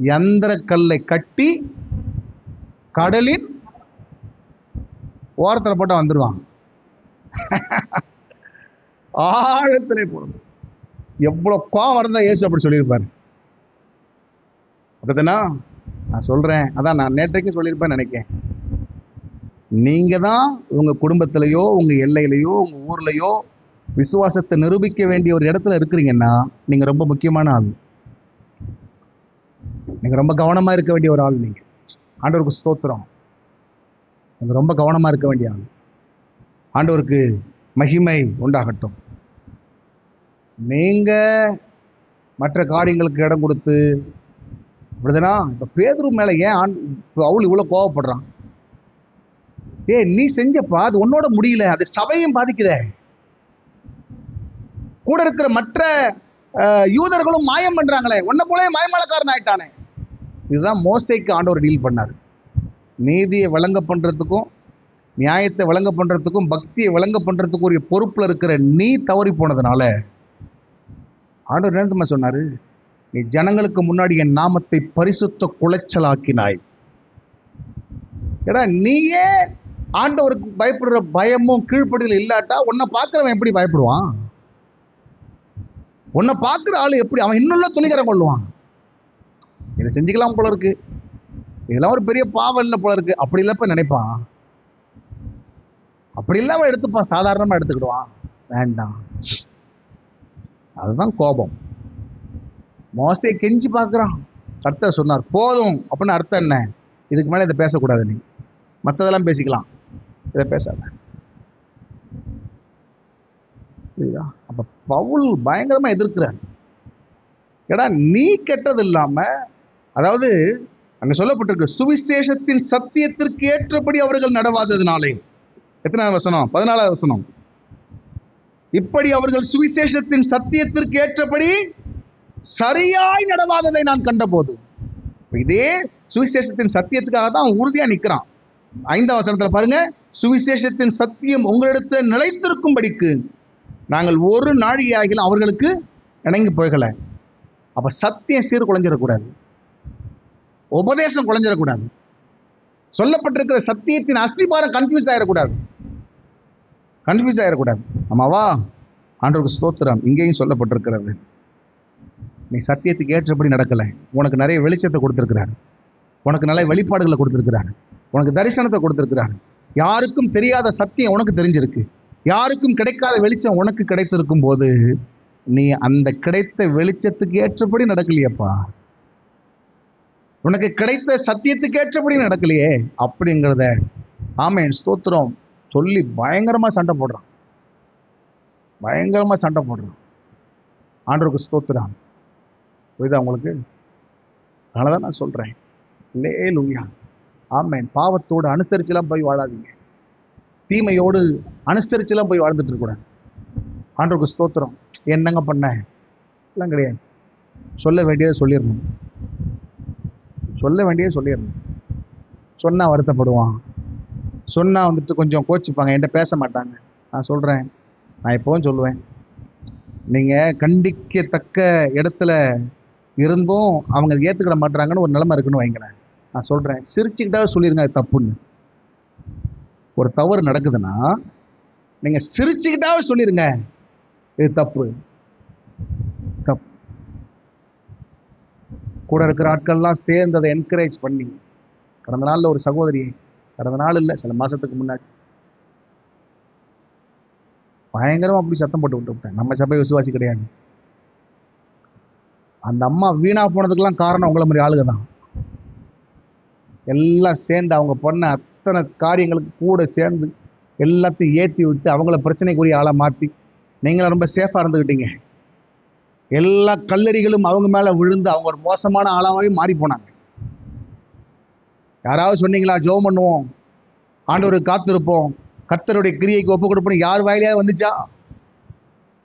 யந்திர கல்லை கட்டி கடலின் ஓரத்தில் போட்டா வந்துடுவான். ஆழத்திலே போடும். எவ்வளவு கோவம் இருந்தா இயேசு அப்படி சொல்லியிருப்பாரு. அப்படித்தானா? நான் சொல்றேன், அதான் நான் நேற்றைக்கு சொல்லியிருப்பேன் நினைக்கிறேன். நீங்க தான் உங்க குடும்பத்திலேயோ, உங்க எல்லையிலையோ, உங்க ஊர்லயோ விசுவாசத்தை நிரூபிக்க வேண்டிய ஒரு இடத்துல இருக்கிறீங்கன்னா நீங்க ரொம்ப முக்கியமான ஆள். நீங்க ரொம்ப கவனமா இருக்க வேண்டிய ஒரு ஆள். நீங்க ஆண்டவருக்கு ஸ்தோத்திரம். நீங்க ரொம்ப கவனமா இருக்க வேண்டிய ஆள். ஆண்டவருக்கு மகிமை உண்டாகட்டும். நீங்க மற்ற காரியங்களுக்கு இடம் கொடுத்து அப்படிதானா? இப்ப பேதுரு மேல ஏன் பவுல் இவ்வளவு கோவப்படுறான்? நீ செஞ்சப்பா, அது உன்னோட முடியல, அது சபையும் பாதிக்குத. கூட இருக்கிற மற்ற யூதர்களும் மாயம் பண்றாங்களே, உன்ன போலே மாயமாலக்காரன் ஆயிட்டானே. இதுதான் மோசேக்கு ஆண்டவர் டீல் பண்ணாரு. நீதியை வழங்க பண்றதுக்கும், நியாயத்தை வழங்க பண்றதுக்கும், பக்தியை வழங்க பண்றதுக்கும் ஒரு பொறுப்புல இருக்கிற நீ தவறி போனதுனால ஆண்டவர் என்ன சொன்னாரு? நீ ஜனங்களுக்கு முன்னாடி என் நாமத்தை பரிசுத்த குலைச்சலாக்கினாய். ஏடா, நீயே ஆண்டவருக்கு பயப்படுற பயமும் கீழ்ப்படிதல் இல்லாட்டா உன்னை பார்க்கிறவன் எப்படி பயப்படுவான்? உன்னை பார்க்கிற ஆளு எப்படி அவன் இன்னும் துணிகரம் கொள்ளுவான்? இதை செஞ்சுக்கலாம் போல இருக்கு, இதெல்லாம் ஒரு பெரிய பாவம் இல்லை போல இருக்கு, அப்படி இல்லப்ப நினைப்பான். அப்படி இல்லாம எடுத்துப்பான், சாதாரணமா எடுத்துக்கிடுவான். வேண்டாம், அதுதான் கோபம். மோசே கெஞ்சி பார்க்கிறான். கர்த்தர் சொன்னார் போதும் அப்படின்னு. அர்த்தம் என்ன? இதுக்கு மேல இதை பேசக்கூடாது, நீ மற்றதெல்லாம் பேசிக்கலாம், இதை பேசாத. அப்ப பவுல் பயங்கரமா எதிர்க்கிறார். ஏடா, நீ கெட்டது இல்லாம, அதாவது அங்க சொல்லப்பட்டிருக்கு, சுவிசேஷத்தின் சத்தியத்திற்கு ஏற்றபடி அவர்கள் நடவாததுனாலே. எத்தனாவது வசனம்? 14வது வசனம். இப்படி அவர்கள் சுவிசேஷத்தின் சத்தியத்திற்கு ஏற்றபடி சரியாய் நடவாததை நான் கண்டபோது. இதே சுவிசேஷத்தின் சத்தியத்துக்காக தான் அவன் உறுதியா நிக்கிறான். 5ஆம் வசனத்துல பாருங்க, சுவிசேஷத்தின் சத்தியம் உங்களிடத்தில் நிலைத்திருக்கும்படிக்கு நாங்கள் ஒரு நாழிகையாகிலும் அவர்களுக்கு இணங்கி போகல. அப்ப சத்தியம் சீர்குலைஞ்சிடக்கூடாது, உபதேசம் குலைஞ்சிடக்கூடாது, சொல்லப்பட்டிருக்கிற சத்தியத்தின் அஸ்திபாரம் கன்ஃபியூஸ் ஆயிடக்கூடாது. ஆமாவா? ஆண்டவருக்கு ஸ்தோத்திரம். இங்கேயும் சொல்லப்பட்டிருக்கிறது, நீ சத்தியத்துக்கு ஏற்றபடி நடக்கலை, உனக்கு நிறைய வெளிச்சத்தை கொடுத்திருக்கிறார், உனக்கு நிறைய வெளிப்பாடுகளை கொடுத்திருக்கிறார், உனக்கு தரிசனத்தை கொடுத்திருக்கிறார். யாருக்கும் தெரியாத சத்தியம் உனக்கு தெரிஞ்சிருக்கு, யாருக்கும் கிடைக்காத வெளிச்சம் உனக்கு கிடைத்திருக்கும் போது நீ அந்த கிடைத்த வெளிச்சத்துக்கு ஏற்றபடி நடக்கலையப்பா, உனக்கு கிடைத்த சத்தியத்துக்கு ஏற்றபடி நடக்கலையே அப்படிங்கிறத ஆமென் ஸ்தோத்திரம் சொல்லி பயங்கரமா சண்டை போடுறான். ஆண்டவருக்கு ஸ்தோத்திரம். புரியுதா உங்களுக்கு? அதனாலதான் நான் சொல்றேன், அல்லேலூயா, ஆமென். பாவத்தோடு அனுசரிச்சுலாம் போய் வாழாதீங்க, தீமையோடு அனுசரிச்சுலாம் போய் வாழ்ந்துட்டு இருக்கக்கூடாது. ஆண்டவருக்கு ஸ்தோத்திரம். என்னங்க பண்ண எல்லாம் கிடையாது, சொல்ல வேண்டியதை சொல்லிடணும், சொன்னா வருத்தப்படுவான், சொன்னா வந்துட்டு கொஞ்சம் கோச்சிப்பாங்க, என்கிட்ட பேச மாட்டாங்க. நான் சொல்றேன், நான் எப்பவும் சொல்லுவேன், நீங்க கண்டிக்கத்தக்க இடத்துல இருந்தும் அவங்க ஏத்துக்கிட மாட்டாங்கன்னு ஒரு நிலைமை இருக்குன்னு வைங்களேன். நான் சொல்றேன், சிரிச்சுக்கிட்டாவே சொல்லிருங்க அது தப்புன்னு. ஒரு தவறு நடக்குதுன்னா நீங்க சிரிச்சுக்கிட்டாவே சொல்லிருங்க இது தப்பு. கூட இருக்கிற ஆட்கள்லாம் சேர்ந்து அதை என்கரேஜ் பண்ணி, கடந்த நாள்ல ஒரு சகோதரி, கடந்த நாள் இல்லை சில மாசத்துக்கு முன்னாடி பயங்கரமா அப்படி சத்தம் போட்டு விட்டுவிட்டேன். நம்ம சபை விசுவாசி கிடையாது. அந்த அம்மா வீணா போனதுக்கெல்லாம் காரணம் உங்களை மாதிரி ஆளுக தான். எல்லாம் சேர்ந்து அவங்க பண்ண அத்தனை காரியங்களுக்கு கூட சேர்ந்து எல்லாத்தையும் ஏற்றி விட்டு அவங்கள பிரச்சனைக்குரிய ஆளை மாற்றி நீங்களும் ரொம்ப சேஃபா இருந்துக்கிட்டீங்க. எல்லா கல்லறிகளும் அவங்க மேல விழுந்து அவங்க ஒரு மோசமான ஆளாவே மாறி போனாங்க. யாராவது சொன்னீங்களா ஜெபம் பண்ணுவோம், ஆண்டவருக்கு காத்திருப்போம், கர்த்தருடைய கிரியைக்கு ஒப்பு கொடுப்போம், யார் வாயிலையாவது வந்துச்சா?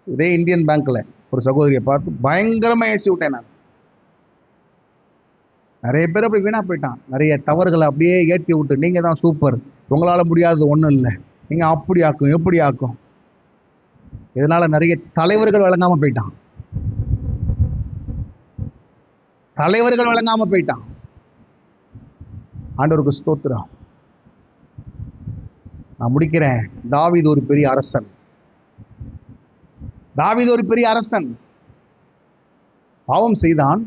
இதே இந்தியன் பேங்க்ல ஒரு சகோதரியை பார்த்து பயங்கரமா ஏசி விட்டேன் நான். நிறைய பேர் அப்படி வீணா போயிட்டான், நிறைய தவறுகளை அப்படியே ஏற்றி விட்டு, நீங்க தான் சூப்பர், உங்களால முடியாதது ஒன்றும் இல்லை, நீங்க அப்படி ஆக்கும் எப்படி ஆக்கும். இதனால நிறைய தலைவர்கள் விளங்காம போயிட்டான். ஆண்டவருக்கு ஸ்தோத்திரம். நான் முடிக்கிறேன். தாவீது ஒரு பெரிய அரசன், பாவம் செய்தான்.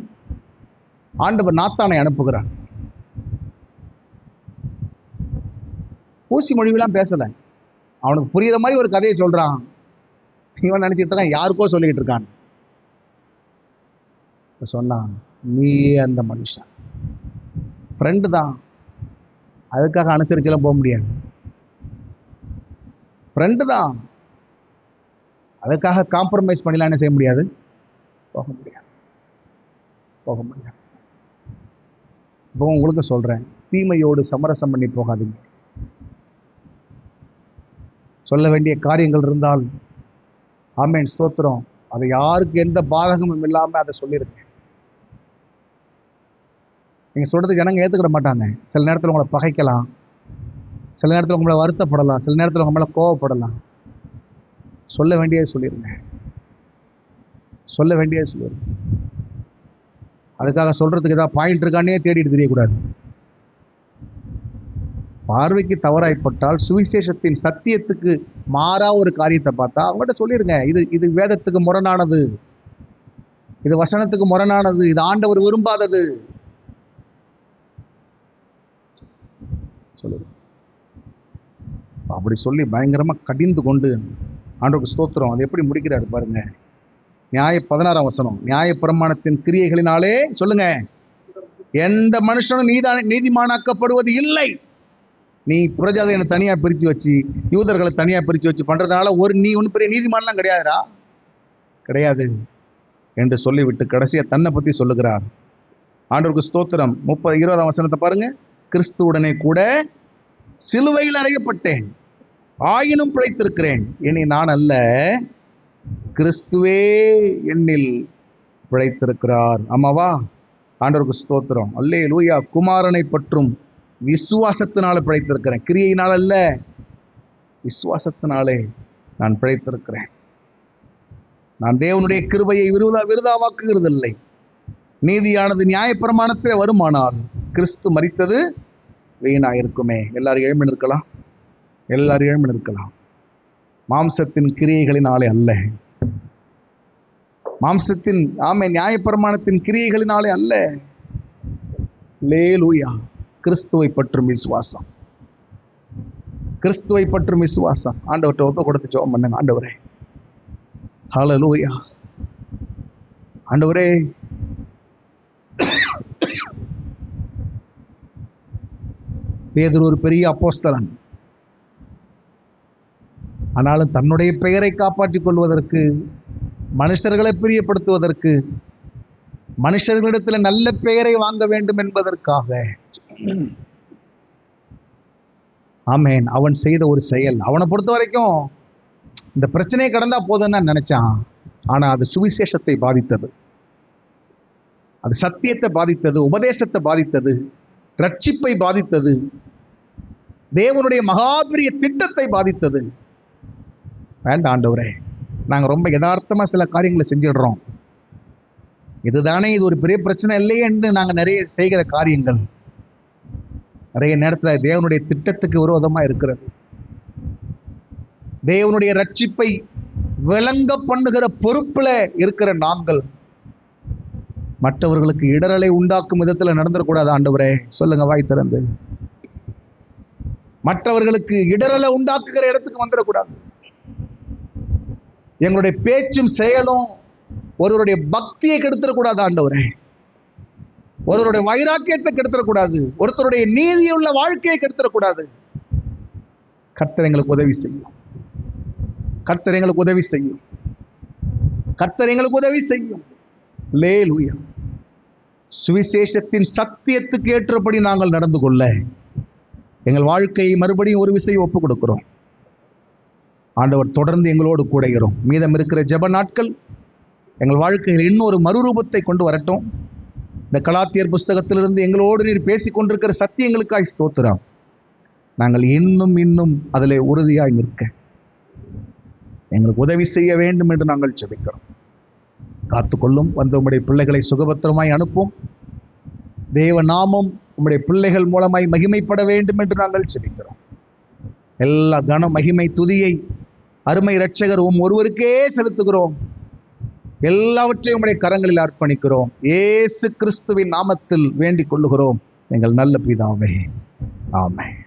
ஆண்டவர் நாத்தானை அனுப்புகிறார். ஊசி மொழிவெல்லாம் பேசல, அவனுக்கு புரியுற மாதிரி ஒரு கதையை சொல்றான். இவன் நினைச்சிட்டு இருக்கான் யாருக்கோ சொல்லிக்கிட்டு இருக்கான். சொன்னான், நீயே அந்த மனுஷன், ஃப்ரெண்டு தான், அதுக்காக அனுசரிச்செல்லாம் போக முடியாது. ஃப்ரெண்டு தான், அதுக்காக காம்ப்ரமைஸ் பண்ணலாம் என்ன செய்ய முடியாது, போக முடியாது. இப்போ உங்களுக்கு சொல்றேன், தீமையோடு சமரசம் பண்ணி போகாதீங்க. சொல்ல வேண்டிய காரியங்கள் இருந்தால் ஆமென் ஸ்தோத்திரம், அதை யாருக்கு எந்த பாதகமும் இல்லாம அதை சொல்லிருங்க. நீங்க சொல்றது ஜனங்க ஏத்துக்கிட மாட்டாங்க. சில நேரத்தில் உங்களை பகைக்கலாம், சில நேரத்தில் உங்களை வருத்தப்படலாம், சில நேரத்தில் உங்க மேல கோவப்படலாம். சொல்ல வேண்டியதை சொல்லிருங்க. அதுக்காக சொல்றதுக்கு ஏதாவது பாயிண்ட் இருக்கானே தேடிட்டு தெரியக்கூடாது. பார்வைக்கு தவறாய்ப்பட்டால் சுவிசேஷத்தின் சத்தியத்துக்கு மாறா ஒரு காரியத்தை பார்த்தா அவங்ககிட்ட சொல்லிருங்க, இது வேதத்துக்கு முரணானது, இது வசனத்துக்கு முரணானது, இது ஆண்டவர் விரும்பாதது. சொல்லுங்க. அப்படி சொல்லி பயங்கரமா கடிந்து கொண்டு ஆண்டவருக்கு ஸ்தோத்திரம். அது எப்படி முடிக்கிறாரு பாருங்க. 16ஆம் வசனம், நியாய பிரமாணத்தின் கிரியைகளினாலே சொல்லுங்க, எந்த மனுஷனும் நீதிமானாக்கப்படுவது இல்லை. நீ புறஜாதிகளை தனியா பிரிச்சு வச்சு, யூதர்களை தனியா பிரிச்சு வச்சு பண்றதுனால நீ ஒன்னும் பெரிய நீதிமான்லாம் கிடையாது என்று சொல்லிவிட்டு கடைசியா தன்னை பத்தி சொல்லுகிறார். ஆண்டவருக்கு ஸ்தோத்திரம். 20ஆம் வசனத்தை பாருங்க. கிறிஸ்துவுடனே கூட சிலுவையில் அறையப்பட்டேன், ஆயினும் பிழைத்திருக்கிறேன். இனி நான் அல்ல, கிறிஸ்துவே என்னில் பிழைத்திருக்கிறார். ஆமாவா? ஆண்டவருக்கு ஸ்தோத்திரம். அல்லேலூயா. குமாரனை பற்றும் விசுவாசத்தினால பிழைத்திருக்கிறேன். கிரியையினால் அல்ல, விசுவாசத்தினாலே நான் பிழைத்திருக்கிறேன். நான் தேவனுடைய கிருபையை விருதாவாக்குகிறதில்லை. நீதியானது நியாயப்பிரமாணத்திலே வருமானால் கிறிஸ்து மரித்தது வீணாயிருக்குமே. எல்லாரும் எழும்பி நிற்கலாம். எல்லாரும் எழும்பி நிற்கலாம். மாம்சத்தின் கிரியைகளினாலே அல்ல, மாம்சத்தின் நியாயப்பிரமாணத்தின் கிரியைகளினாலே அல்ல. அல்லேலூயா. கிறிஸ்துவை பற்றும் விசுவாசம், கிறிஸ்துவை பற்றும் விசுவாசம். ஆண்டவர்கிட்ட ஒப்பு கொடுத்து ஜெபம் பண்ணுங்க. ஆண்டவரே, ஹல்லேலூயா. ஆண்டவரே, பேதுரு ஒரு பெரிய அப்போஸ்தலன். ஆனாலும் தன்னுடைய பெயரை காப்பாற்றிக் கொள்வதற்கு, மனுஷர்களை பிரியப்படுத்துவதற்கு, மனுஷர்களிடத்தில் நல்ல பெயரை வாங்க வேண்டும் என்பதற்காக ஆமேன் அவன் செய்த ஒரு செயல். அவனை பொறுத்த வரைக்கும் இந்த பிரச்சனையை கடந்தா போதும்னு நினைச்சான். ஆனா அது சுவிசேஷத்தை பாதித்தது, அது சத்தியத்தை பாதித்தது, உபதேசத்தை பாதித்தது, ரட்சிப்பை பாதித்தது, தேவனுடைய மகாபெரிய திட்டத்தை பாதித்தது. வேண்டாம் ஆண்டவரே, நாங்க ரொம்ப யதார்த்தமா சில காரியங்களை செஞ்சிடுறோம். இதுதானே, இது ஒரு பெரிய பிரச்சனை இல்லையே என்று நாங்க நிறைய செய்கிற காரியங்கள் நிறைய நேரத்துல தேவனுடைய திட்டத்துக்கு விரோதமா இருக்கிறது. தேவனுடைய ரட்சிப்பை விளங்க பண்ணுகிற பொறுப்புல இருக்கிற நாங்கள் மற்றவர்களுக்கு இடரலை உண்டாக்கும் விதத்துல நடந்துடக்கூடாது. ஆண்டவரே சொல்லுங்க வாய் திறந்து. மற்றவர்களுக்கு இடரலை உண்டாக்குகிற இடத்துக்கு வந்துடக்கூடாது. எங்களுடைய பேச்சும் செயலும் ஒருவருடைய பக்தியை கெடுத்துடக்கூடாது. ஆண்டவரே, ஒருவருடைய வைராக்கியத்தை கெடுத்துடக்கூடாது. ஒருத்தருடைய நீதியுள்ள வாழ்க்கையை கெடுத்துடக்கூடாது. கர்த்தர் எங்களுக்கு உதவி செய்யும். கர்த்தர் எங்களுக்கு உதவி செய்யும். கர்த்தர் எங்களுக்கு உதவி செய்யும். அல்லேலூயா. சுவிசேஷத்தின் சத்தியத்துக்கு ஏற்றபடி நாங்கள் நடந்து கொள்ள எங்கள் வாழ்க்கையை மறுபடியும் ஒரு விசை ஒப்புக் கொடுக்கிறோம். ஆண்டவர் தொடர்ந்து எங்களோடு கூட இருக்கிறோம். மீதம் இருக்கிற ஜெப நாட்கள் எங்கள் வாழ்க்கையில் இன்னொரு மறுரூபத்தை கொண்டு வரட்டும். இந்த கலாத்தியர் புஸ்தகத்திலிருந்து எங்களோடு நீர் பேசிக் கொண்டிருக்கிற சத்தியங்களுக்காய் ஸ்தோத்திரம். நாங்கள் இன்னும் இன்னும் அதிலே உறுதியாய் நிற்க எங்களுக்கு உதவி செய்ய வேண்டும் என்று நாங்கள் ஜெபிக்கிறோம். காத்துக்கொள்ளும். வந்து உம்முடைய பிள்ளைகளை சுகபத்திரமாய் அனுப்பும். தேவ நாமம் உம்முடைய பிள்ளைகள் மூலமாய் மகிமைப்பட வேண்டும் என்று நாங்கள் ஜெபிக்கிறோம். எல்லா கன மகிமை துதியை அருமை இரட்சகர் ஒருவருக்கே செலுத்துகிறோம். எல்லாவற்றையும் உம்முடைய கரங்களில் அர்ப்பணிக்கிறோம். இயேசு கிறிஸ்துவின் நாமத்தில் வேண்டிக் கொள்ளுகிறோம் எங்கள் நல்ல பிதாவே. ஆமென்.